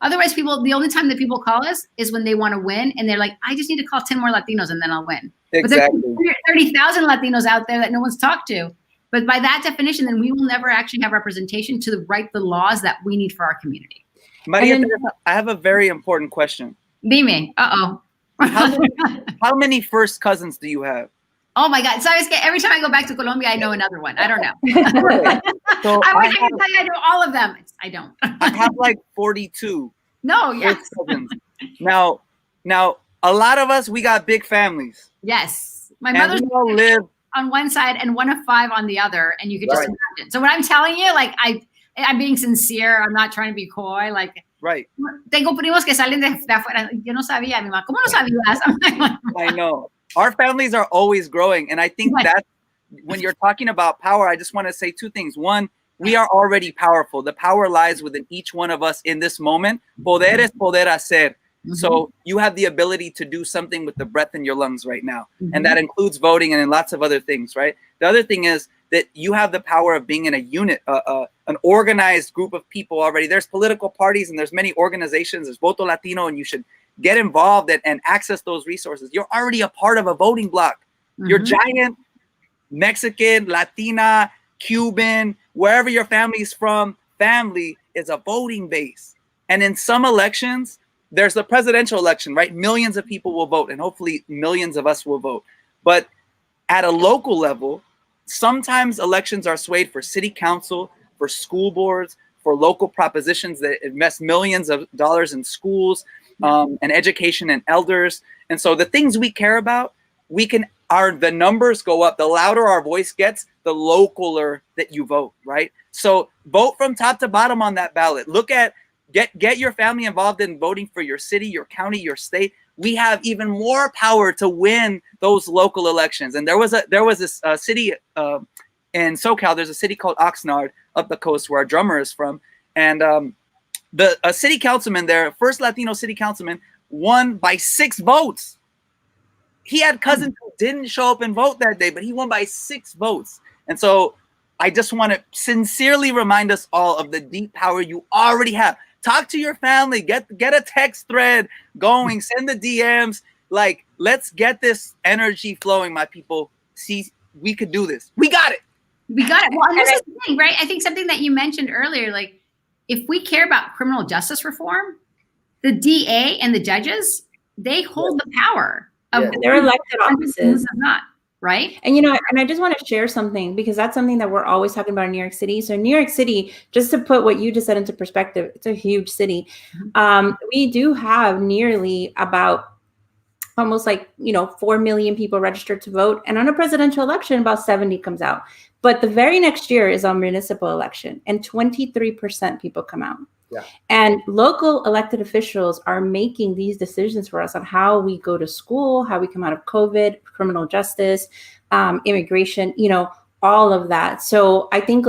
otherwise people, the only time that people call us is when they want to win, and they're like, I just need to call 10 more Latinos and then I'll win. Exactly. But there's 30,000 Latinos out there that no one's talked to. But by that definition, then we will never actually have representation to write the laws that we need for our community. Maria, I have a very important question. Dime. Uh-oh. How many first cousins do you have? Oh my God. So every time I go back to Colombia, I know another one. I don't know. So I wish I could tell you I know all of them. I don't. I have like 42. No, yes. Cousins. Now, a lot of us, we got big families. Yes. My mother's all live on one side and 1 of 5 on the other, and you could just imagine. So what I'm telling you, like I'm being sincere. I'm not trying to be coy. Like, tengo primos que salen de afuera. Yo no sabía, mi mamá. ¿Cómo no sabías? I know. Our families are always growing, and I think that when you're talking about power, I just want to say 2 things. One, we are already powerful. The power lies within each one of us in this moment. Poder es poder hacer. So you have the ability to do something with the breath in your lungs right now. And that includes voting and lots of other things, right? The other thing is that you have the power of being in a unit, an organized group of people already. There's political parties and there's many organizations. There's Voto Latino, and you should get involved and access those resources. You're already a part of a voting bloc. Your giant Mexican, Latina, Cuban, wherever your family is from, family is a voting base. And in some elections, there's the presidential election, right? Millions of people will vote, and hopefully millions of us will vote. But at a local level, sometimes elections are swayed for city council, for school boards, for local propositions that invest millions of dollars in schools and education and elders. And so the things we care about, the numbers go up. The louder our voice gets, the localer that you vote, right? So vote from top to bottom on that ballot. Look at, get your family involved in voting for your city, your county, your state. We have even more power to win those local elections. And there was this city in SoCal. There's a city called Oxnard up the coast where our drummer is from. And a city councilman there, first Latino city councilman, won by 6 votes. He had cousins who didn't show up and vote that day, but he won by 6 votes. And so I just want to sincerely remind us all of the deep power you already have. Talk to your family, get a text thread going, send the DMs. Like, let's get this energy flowing, my people. See, we could do this. We got it. We got it. Well, and this is the thing, right? I think something that you mentioned earlier, like, if we care about criminal justice reform, the DA and the judges, they hold the power. They're elected offices. Not. Right. And, and I just want to share something, because that's something that we're always talking about in New York City. So New York City, just to put what you just said into perspective, it's a huge city. We do have nearly about almost 4 million people registered to vote. And on a presidential election, about 70 comes out. But the very next year is our municipal election, and 23% people come out. Yeah. And local elected officials are making these decisions for us on how we go to school, how we come out of COVID, criminal justice, immigration, all of that. So I think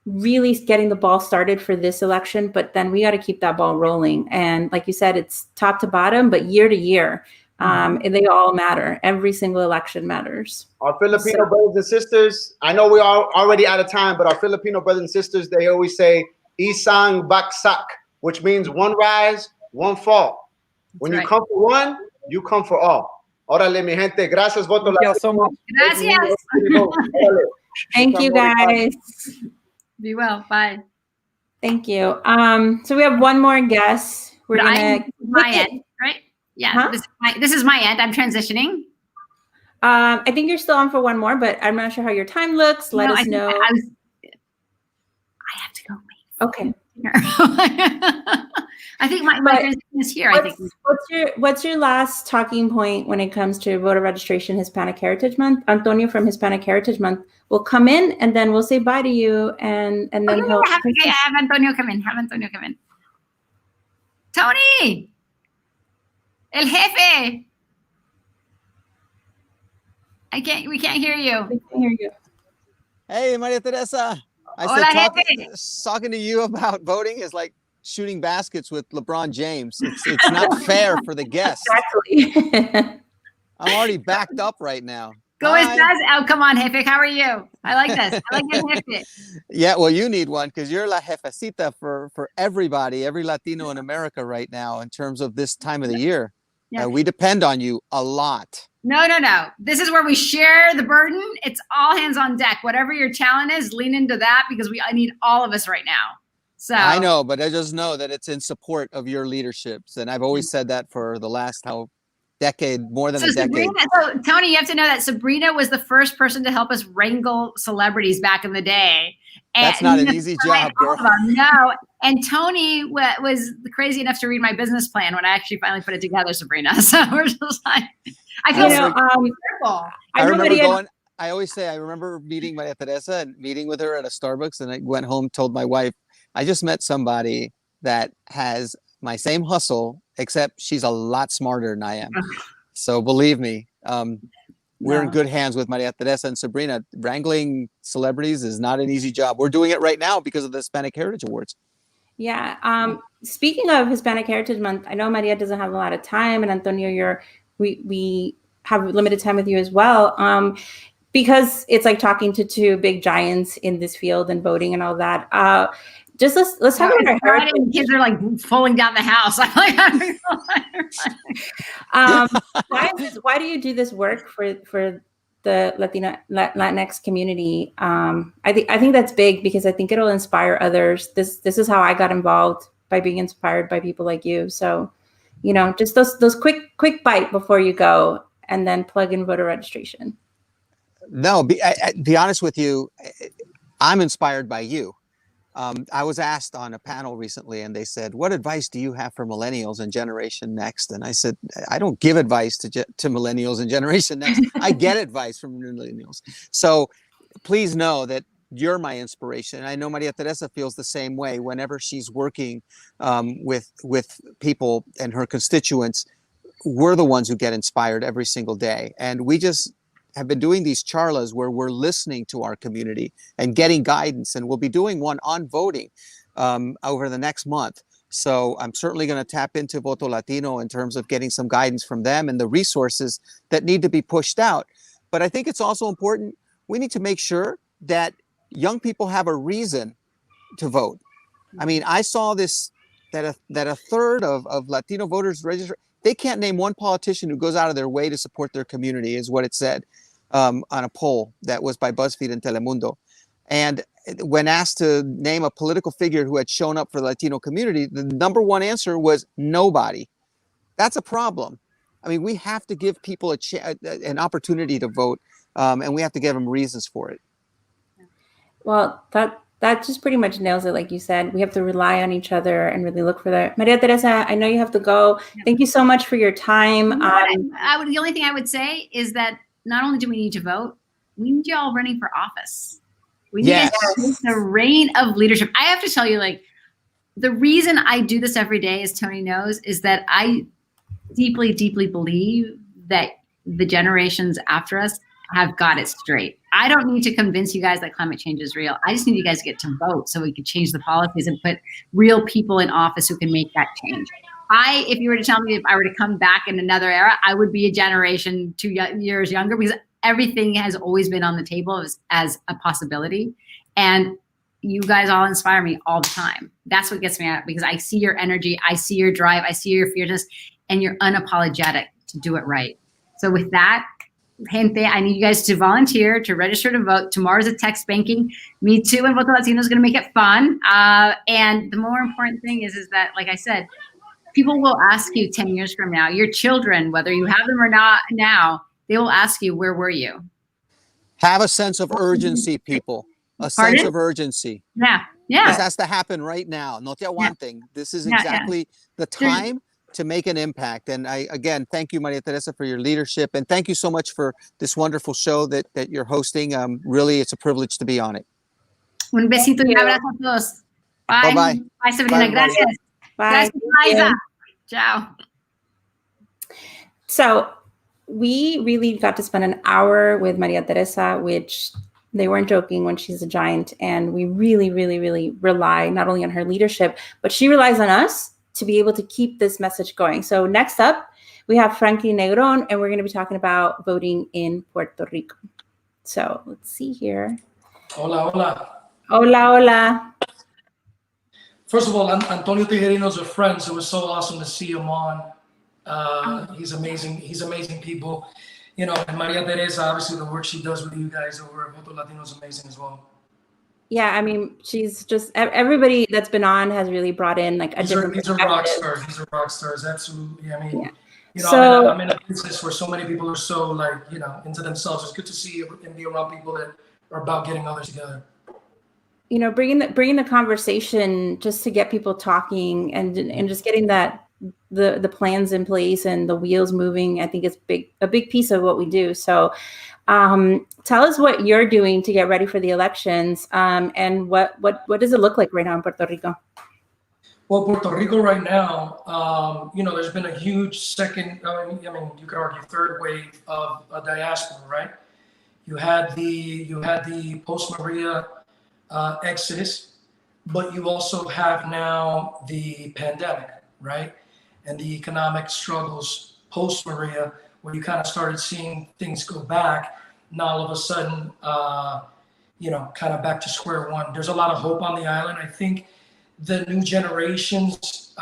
really getting the ball started for this election, but then we got to keep that ball rolling. And like you said, it's top to bottom, but year to year, and they all matter. Every single election matters. Our Filipino brothers and sisters, I know we are already out of time, but our Filipino brothers and sisters, they always say, Isang baksak, which means one rise, one fall. When you come for one, you come for all. Órale, mi gente. Gracias, Voto Latino. Thank you so much. Gracias. Thank you, guys. Be well. Bye. Thank you. So we have one more guest. We're gonna my end, right? Yeah. Huh? This is my end. I'm transitioning. I think you're still on for one more, but I'm not sure how your time looks. Let us know. I have to go. Okay. I think my transition is here. What's your last talking point when it comes to voter registration Hispanic Heritage Month? Antonio from Hispanic Heritage Month will come in, and then we'll say bye to you, and then he'll have Antonio come in. Have Antonio come in. Tony, el jefe. We can't hear you. We can't hear you. Hey, Maria Teresa. Talking to you about voting is like shooting baskets with LeBron James. It's not fair for the guests. Exactly. I'm already backed up right now. Go estás? Oh, come on, jefe. How are you? I like this. I like this jefe. Yeah, well, you need one because you're la jefecita for everybody, every Latino in America right now in terms of this time of the year. Yeah. We depend on you a lot. No. This is where we share the burden. It's all hands on deck. Whatever your challenge is, lean into that because I need all of us right now. So I know, but I just know that it's in support of your leaderships. And I've always said that for the last decade, more than a decade. So Tony, you have to know that Sabrina was the first person to help us wrangle celebrities back in the day. That's not an easy job, girl. No. And Tony was crazy enough to read my business plan when I actually finally put it together, Sabrina. So we're just like, I feel so careful. I always say, I remember meeting Maria Teresa and meeting with her at a Starbucks, and I went home, told my wife, I just met somebody that has my same hustle, except she's a lot smarter than I am. So believe me, we're in good hands with Maria Teresa and Sabrina. Wrangling celebrities is not an easy job. We're doing it right now because of the Hispanic Heritage Awards. Yeah. Speaking of Hispanic Heritage Month, I know Maria doesn't have a lot of time, and Antonio, we have limited time with you as well. Because it's like talking to two big giants in this field and voting and all that. Just let's talk about our heritage. Kids are like falling down the house. Why do you do this work for the Latinx community? I think that's big because I think it'll inspire others. This is how I got involved, by being inspired by people like you. So, just those quick bite before you go, and then plug in voter registration. No, be honest with you, I'm inspired by you. I was asked on a panel recently, and they said, what advice do you have for millennials and Generation Next? And I said, I don't give advice to millennials and Generation Next. I get advice from millennials. So please know that you're my inspiration. I know Maria Teresa feels the same way whenever she's working with people and her constituents. We're the ones who get inspired every single day. And we just have been doing these charlas where we're listening to our community and getting guidance, and we'll be doing one on voting over the next month. So I'm certainly going to tap into Voto Latino in terms of getting some guidance from them and the resources that need to be pushed out. But I think it's also important, we need to make sure that young people have a reason to vote. I mean, I saw this, that a third of Latino voters register. They can't name one politician who goes out of their way to support their community, is what it said on a poll that was by BuzzFeed and Telemundo. And when asked to name a political figure who had shown up for the Latino community, the number one answer was nobody. That's a problem. I mean, we have to give people an opportunity to vote, and we have to give them reasons for it. Well, that just pretty much nails it. Like you said, we have to rely on each other and really look for that. Maria Teresa, I know you have to go. Thank you so much for your time. The only thing I would say is that not only do we need to vote, we need you all running for office. We need the reign of leadership. I have to tell you, like, the reason I do this every day, as Tony knows, is that I deeply, deeply believe that the generations after us have got it straight. I don't need to convince you guys that climate change is real. I just need you guys to get to vote so we can change the policies and put real people in office who can make that change. If you were to tell me if I were to come back in another era, I would be a generation 2 years younger, because everything has always been on the table as a possibility. And you guys all inspire me all the time. That's what gets me out, because I see your energy, I see your drive, I see your fierceness, and you're unapologetic to do it right. So with that, gente, I need you guys to volunteer, to register to vote. Tomorrow's a text banking. Me Too and Voto Latino is going to make it fun. And the more important thing is that, like I said, people will ask you 10 years from now, your children, whether you have them or not now, they will ask you, where were you? Have a sense of urgency, people. Sense of urgency. Yeah. This has to happen right now. No te aguanten. This is exactly the time to make an impact. And I, again, thank you, Maria Teresa, for your leadership. And thank you so much for this wonderful show that you're hosting. Really, it's a privilege to be on it. Un besito y un abrazo a todos. Bye. Bye-bye. Bye, Sabrina. Gracias. Bye. Gracias, Liza. Ciao. So we really got to spend an hour with Maria Teresa, which they weren't joking when she's a giant. And we really, really, really rely not only on her leadership, but she relies on us to be able to keep this message going. So next up, we have Franklin Negron, and we're going to be talking about voting in Puerto Rico. So let's see here. Hola, hola. Hola, hola. First of all, Antonio Tijerino's a friend, so it was so awesome to see him on. He's amazing. He's amazing people. You know, and Maria Teresa, obviously the work she does with you guys over at Voto Latino is amazing as well. Yeah, I mean, she's just, everybody that's been on has really brought in like a different These are rock stars. These are rock stars. Absolutely. I mean, you know, so, I'm in a business where so many people are so like, you know, into themselves. It's good to see and be around people that are about getting others together. You know, bringing the conversation just to get people talking and just getting that the plans in place and the wheels moving, I think it's a big piece of what we do. So tell us what you're doing to get ready for the elections, and what does it look like right now in Puerto Rico? Well, Puerto Rico right now, you know, there's been a huge second, I mean, you could argue third wave of a diaspora, right? You had the post-Maria exodus, but you also have now the pandemic, right? And the economic struggles post-Maria, where you kind of started seeing things go back. Now all of a sudden, you know, kind of back to square one. There's a lot of hope on the island. I think the new generations,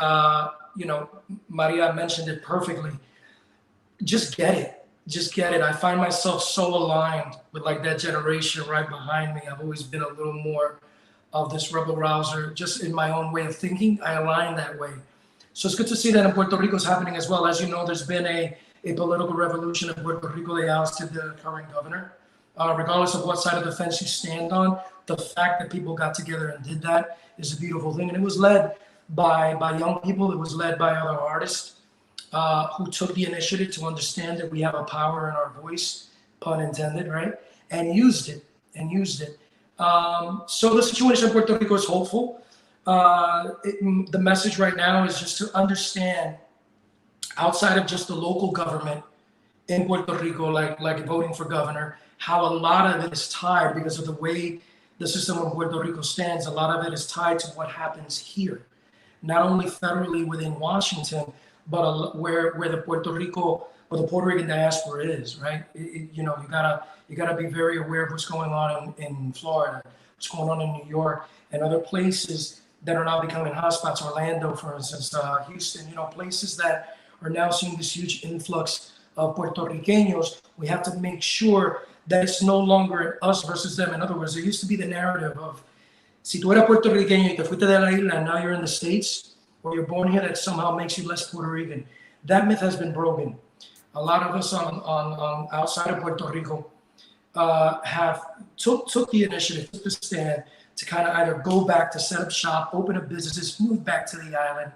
you know, Maria mentioned it perfectly. Just get it. Just get it. I find myself so aligned with like that generation right behind me. I've always been a little more of this rebel rouser, just in my own way of thinking. I align that way. So it's good to see that in Puerto Rico is happening as well. As you know, there's been a political revolution in Puerto Rico. They ousted the current governor. Regardless of what side of the fence you stand on, the fact that people got together and did that is a beautiful thing. And it was led by young people. It was led by other artists who took the initiative to understand that we have a power in our voice, pun intended, right? And used it. So the situation in Puerto Rico is hopeful. The message right now is just to understand, outside of just the local government in Puerto Rico, like voting for governor, how a lot of it is tied, because of the way the system of Puerto Rico stands, a lot of it is tied to what happens here, not only federally within Washington, but where the Puerto Rican diaspora is, right? You know, you gotta be very aware of what's going on in Florida, what's going on in New York, and other places that are now becoming hotspots. Orlando, for instance, Houston, you know, places that are now seeing this huge influx of Puerto Ricanos. We have to make sure that it's no longer us versus them. In other words, there used to be the narrative of, si tú eres puertorriqueño y te fuiste de la isla and now you're in the States, or you're born here, that somehow makes you less Puerto Rican. That myth has been broken. A lot of us on outside of Puerto Rico have took the initiative, took the stand to kind of either go back to set up shop, open up businesses, move back to the island,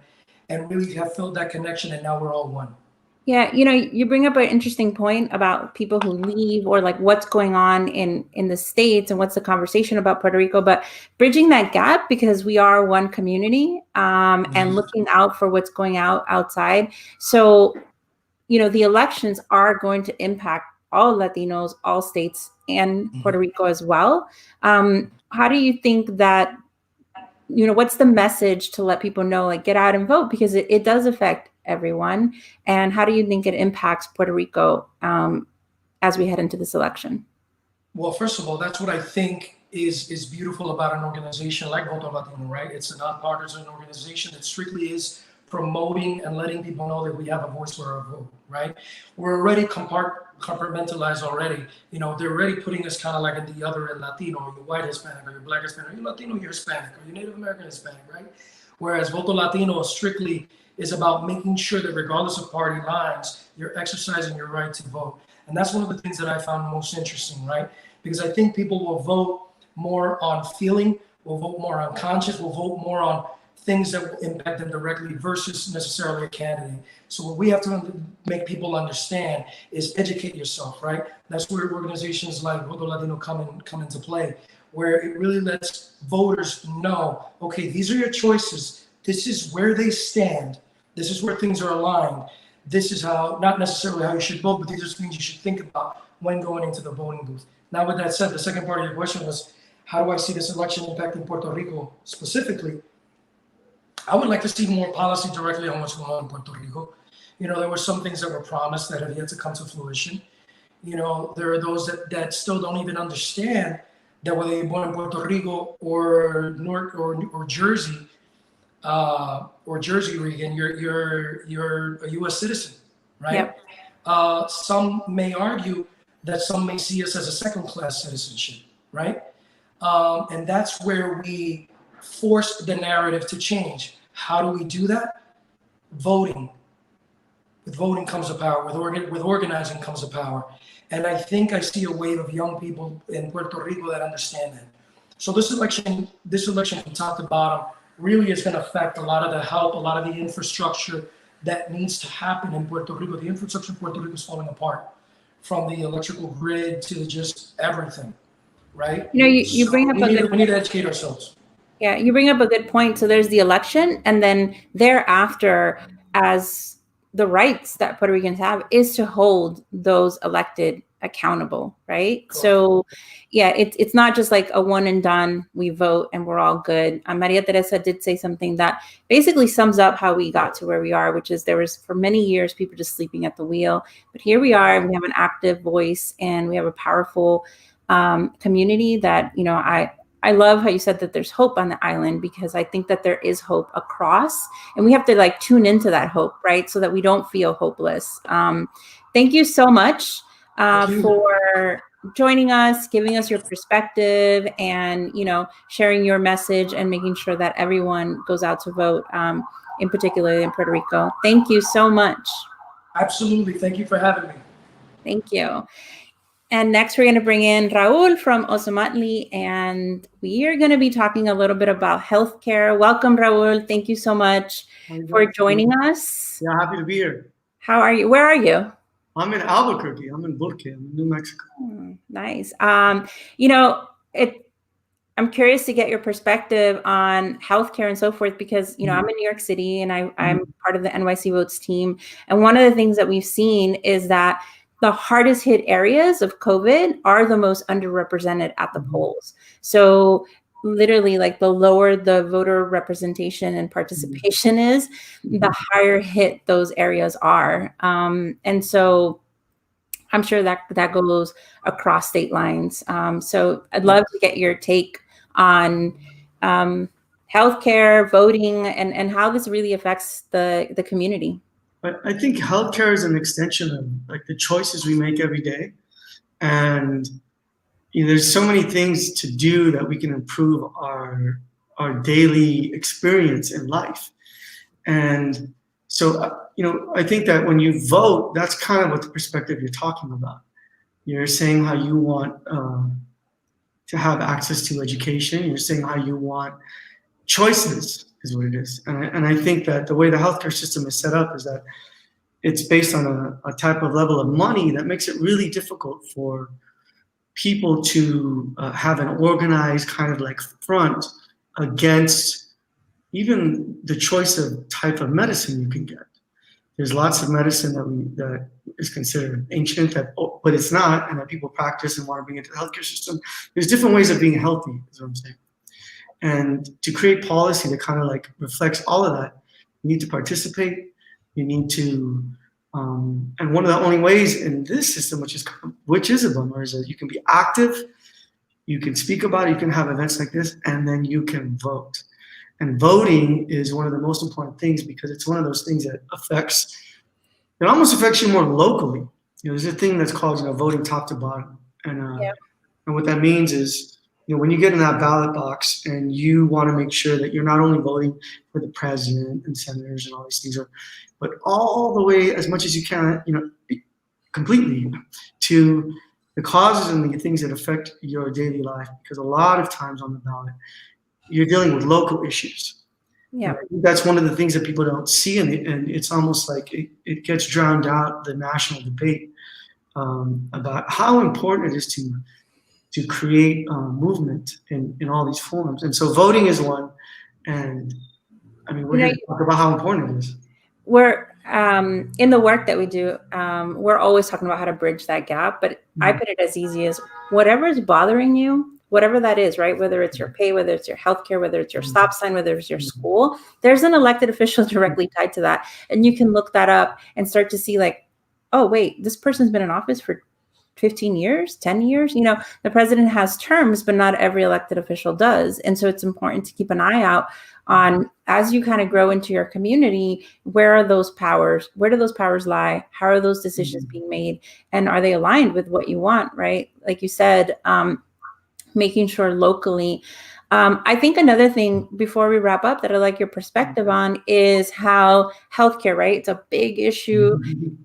and really have felt that connection, and now we're all one. Yeah, you know, you bring up an interesting point about people who leave, or like what's going on in the States and what's the conversation about Puerto Rico, but bridging that gap, because we are one community, and looking out for what's going outside. So, you know, the elections are going to impact all Latinos, all states, and Puerto Rico as well. How do you think that, you know, what's the message to let people know, like, get out and vote, because it does affect everyone? And how do you think it impacts Puerto Rico as we head into this election? Well, first of all, that's what I think is beautiful about an organization like Voto Latino, right? It's a nonpartisan organization that strictly is promoting and letting people know that we have a voice for our vote, right? We're already compartmentalized already. You know, they're already putting us kind of like in the other end, Latino, or you're white Hispanic, or you're black Hispanic, or you're Latino, you're Hispanic, or you're Native American Hispanic, right? Whereas Voto Latino strictly is about making sure that regardless of party lines, you're exercising your right to vote. And that's one of the things that I found most interesting, right? Because I think people will vote more on feeling, will vote more on conscience, will vote more on things that will impact them directly versus necessarily a candidate. So what we have to make people understand is educate yourself, right? That's where organizations like Voto Latino come into play, where it really lets voters know, okay, these are your choices. This is where they stand. This is where things are aligned. This is how, not necessarily how you should vote, but these are things you should think about when going into the voting booth. Now, with that said, the second part of your question was, how do I see this election impacting Puerto Rico specifically? I would like to see more policy directly on what's going on in Puerto Rico. You know, there were some things that were promised that have yet to come to fruition. You know, there are those that still don't even understand that whether you're born in Puerto Rico or Newark or Jersey, or Jersey region, you're a U.S. citizen, right? Yep. Some may argue that some may see us as a second-class citizenship, right? And that's where we force the narrative to change. How do we do that? Voting. With voting comes a power. With organizing comes a power. And I think I see a wave of young people in Puerto Rico that understand that. So this election from top to bottom really is going to affect a lot of the help, a lot of the infrastructure that needs to happen in Puerto Rico. The infrastructure in Puerto Rico is falling apart, from the electrical grid to just everything, right? You So bring up we need to educate ourselves. Yeah, you bring up a good point. So there's the election, and then thereafter, as the rights that Puerto Ricans have is to hold those elected accountable, right? Correct. So yeah, it's not just like a one and done, we vote and we're all good. Maria Teresa did say something that basically sums up how we got to where we are, which is there was for many years people just sleeping at the wheel, but here we are, we have an active voice and we have a powerful community that, I love how you said that there's hope on the island, because I think that there is hope across, and we have to like tune into that hope, right? So that we don't feel hopeless. Thank you so much for joining us, giving us your perspective, and, sharing your message and making sure that everyone goes out to vote, in particular in Puerto Rico. Thank you so much. Absolutely. Thank you for having me. Thank you. And next, we're going to bring in Raul from Ozomatli, and we are going to be talking a little bit about healthcare. Welcome, Raul. Thank you so much for joining us. Yeah, happy to be here. How are you? Where are you? I'm in Albuquerque. I'm in Burke. I'm in New Mexico. Nice. I'm curious to get your perspective on healthcare and so forth, because, I'm in New York City and I'm part of the NYC Votes team. And one of the things that we've seen is that the hardest hit areas of COVID are the most underrepresented at the polls. So literally, like, the lower the voter representation and participation is, the higher hit those areas are. And so I'm sure that goes across state lines. So I'd love to get your take on healthcare, voting, and how this really affects the community. I think healthcare is an extension of like the choices we make every day, and there's so many things to do that we can improve our daily experience in life. And so I think that when you vote, that's kind of what the perspective you're talking about. You're saying how you want to have access to education. You're saying how you want choices, is what it is. And I think that the way the healthcare system is set up is that it's based on a type of level of money that makes it really difficult for people to have an organized kind of like front against even the choice of type of medicine you can get. There's lots of medicine that is considered ancient, but it's not, and that people practice and want to bring into the healthcare system. There's different ways of being healthy, is what I'm saying. And to create policy that kind of like reflects all of that, you need to participate. You need to, and one of the only ways in this system, which is a bummer, is that you can be active, you can speak about it, you can have events like this, and then you can vote. And voting is one of the most important things, because it's one of those things that almost affects you more locally. There's a thing that's called, voting top to bottom. And what that means is, when you get in that ballot box and you want to make sure that you're not only voting for the president and senators and all these things, but all the way as much as you can, completely to the causes and the things that affect your daily life. Because a lot of times on the ballot, you're dealing with local issues. Yeah, that's one of the things that people don't see, and it's almost like it gets drowned out, the national debate about how important it is to create movement in all these forums. And so voting is one, and I mean, we're going to talk about how important it is. We're in the work that we do, we're always talking about how to bridge that gap, but I put it as easy as whatever is bothering you, whatever that is, right? Whether it's your pay, whether it's your healthcare, whether it's your stop sign, whether it's your school, there's an elected official directly tied to that. And you can look that up and start to see like, oh, wait, this person's been in office for 15 years, 10 years. The president has terms, but not every elected official does. And so it's important to keep an eye out on, as you kind of grow into your community, where are those powers? Where do those powers lie? How are those decisions being made? And are they aligned with what you want, right? Like you said, making sure locally. I think another thing before we wrap up that I like your perspective on is how healthcare, right? It's a big issue.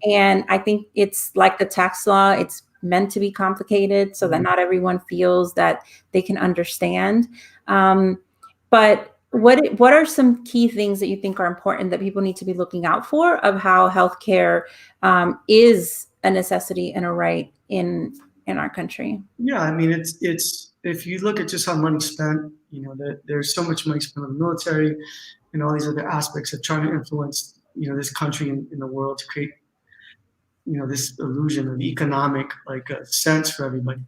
And I think it's like the tax law. It's meant to be complicated so that not everyone feels that they can understand. But what are some key things that you think are important that people need to be looking out for of how healthcare is a necessity and a right in our country? Yeah, I mean, it's if you look at just how money's spent, you know, there's so much money spent on the military and all these other aspects of trying to influence, you know, this country in the world to create, you know, this illusion of economic like sense for everybody.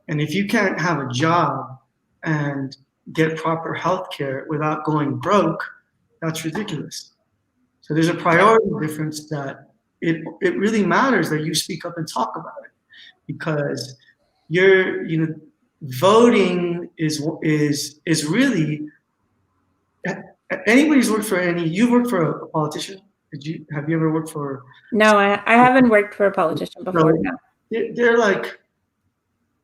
And if you can't have a job and get proper health care without going broke, that's ridiculous. So there's a priority difference that it really matters that you speak up and talk about it, because voting is really, anybody's worked for you've worked for a politician? Have you ever worked for? No, I haven't worked for a politician before. No. They're like,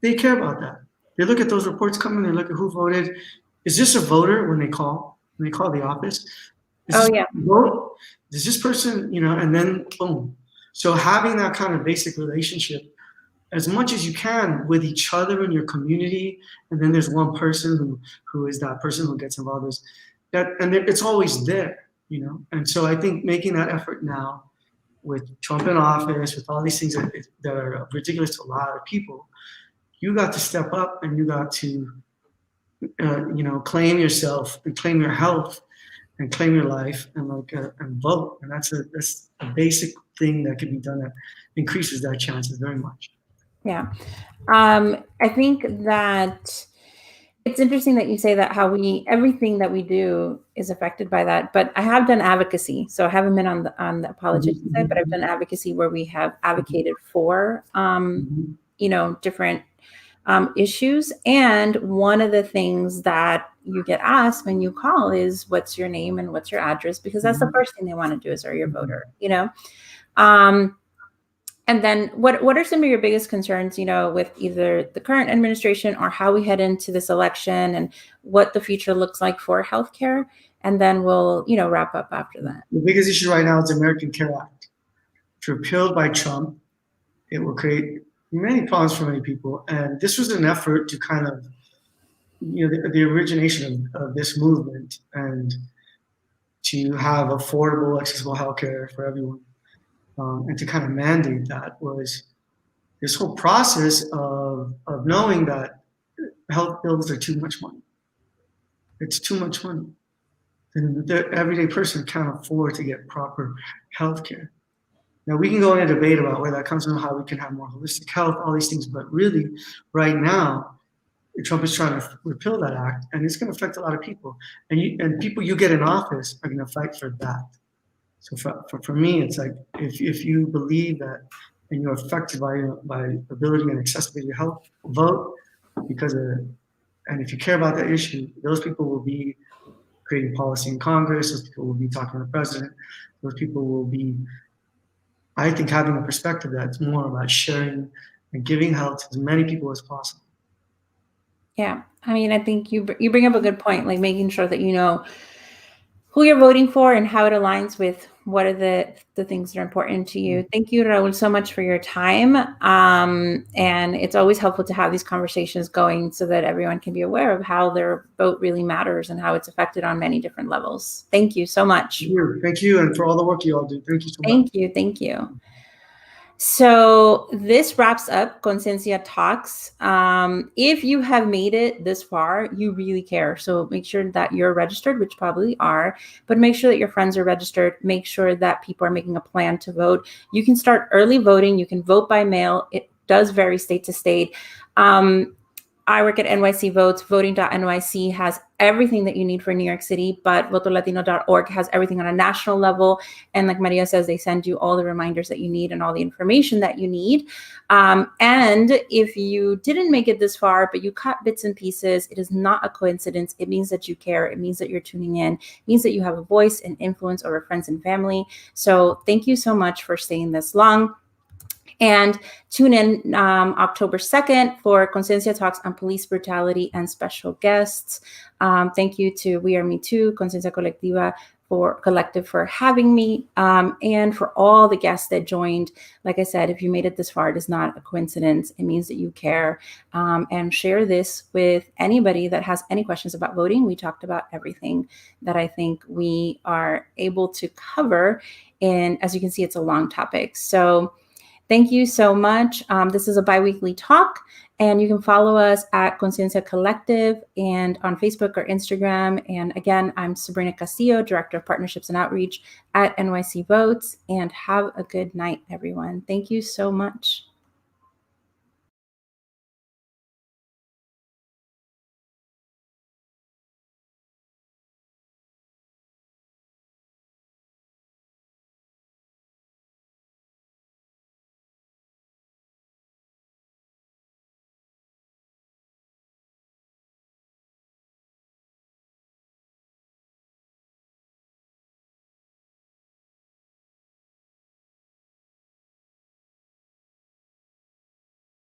they care about that. They look at those reports coming, they look at who voted. Is this a voter when they call the office? Vote? Is this person, you know, and then boom. So having that kind of basic relationship as much as you can with each other in your community, and then there's one person who is that person who gets involved, and it's always there, you know. And so I think making that effort now with Trump in office, with all these things that are ridiculous to a lot of people, you got to step up and you got to, you know, claim yourself and claim your health and claim your life and and vote. And that's a basic thing that can be done that increases that chances very much. Yeah. I think that it's interesting that you say that everything that we do is affected by that, but I have done advocacy. So I haven't been on the politician side, but I've done advocacy where we have advocated for, you know, different issues. And one of the things that you get asked when you call is what's your name and what's your address, because that's the first thing they want to do is, are you a voter, you know? And then what are some of your biggest concerns, you know, with either the current administration or how we head into this election and what the future looks like for healthcare? And then we'll, you know, wrap up after that. The biggest issue right now is the American Care Act. If repealed by Trump, it will create many problems for many people. And this was an effort to kind of, you know, the origination of this movement and to have affordable, accessible healthcare for everyone. And to kind of mandate that was this whole process of knowing that health bills are too much money. It's too much money. And the everyday person can't afford to get proper health care. Now, we can go in a debate about where that comes from, how we can have more holistic health, all these things. But really, right now, Trump is trying to repeal that act, and it's going to affect a lot of people. And people you get in office are going to fight for that. So for me, it's like if you believe that and you're affected by ability and accessibility to health, vote and if you care about that issue, those people will be creating policy in Congress. Those people will be talking to the president. Those people will be, I think, having a perspective that's more about sharing and giving health to as many people as possible. Yeah, I mean, I think you bring up a good point, like making sure that you know who you're voting for and how it aligns with what are the things that are important to you. Thank you, Raul, so much for your time. And it's always helpful to have these conversations going so that everyone can be aware of how their vote really matters and how it's affected on many different levels. Thank you so much. Thank you, and for all the work you all do. Thank you so much. Thank you. So this wraps up Conciencia Talks. If you have made it this far, you really care. So make sure that you're registered, which probably are, but make sure that your friends are registered. Make sure that people are making a plan to vote. You can start early voting. You can vote by mail. It does vary state to state. I work at NYC Votes. Voting.nyc has everything that you need for New York City, but votolatino.org has everything on a national level. And like Maria says, they send you all the reminders that you need and all the information that you need. And if you didn't make it this far, but you caught bits and pieces, it is not a coincidence. It means that you care. It means that you're tuning in. It means that you have a voice and influence over friends and family. So thank you so much for staying this long. And tune in October 2nd for Conciencia Talks on police brutality and special guests. Thank you to We Are Me Too, Conciencia Colectiva Collective for having me, and for all the guests that joined. Like I said, if you made it this far, it is not a coincidence. It means that you care, and share this with anybody that has any questions about voting. We talked about everything that I think we are able to cover. And as you can see, it's a long topic. So thank you so much. This is a bi-weekly talk, and you can follow us at Conciencia Collective and on Facebook or Instagram. And again, I'm Sabrina Castillo, Director of Partnerships and Outreach at NYC Votes. And have a good night, everyone. Thank you so much.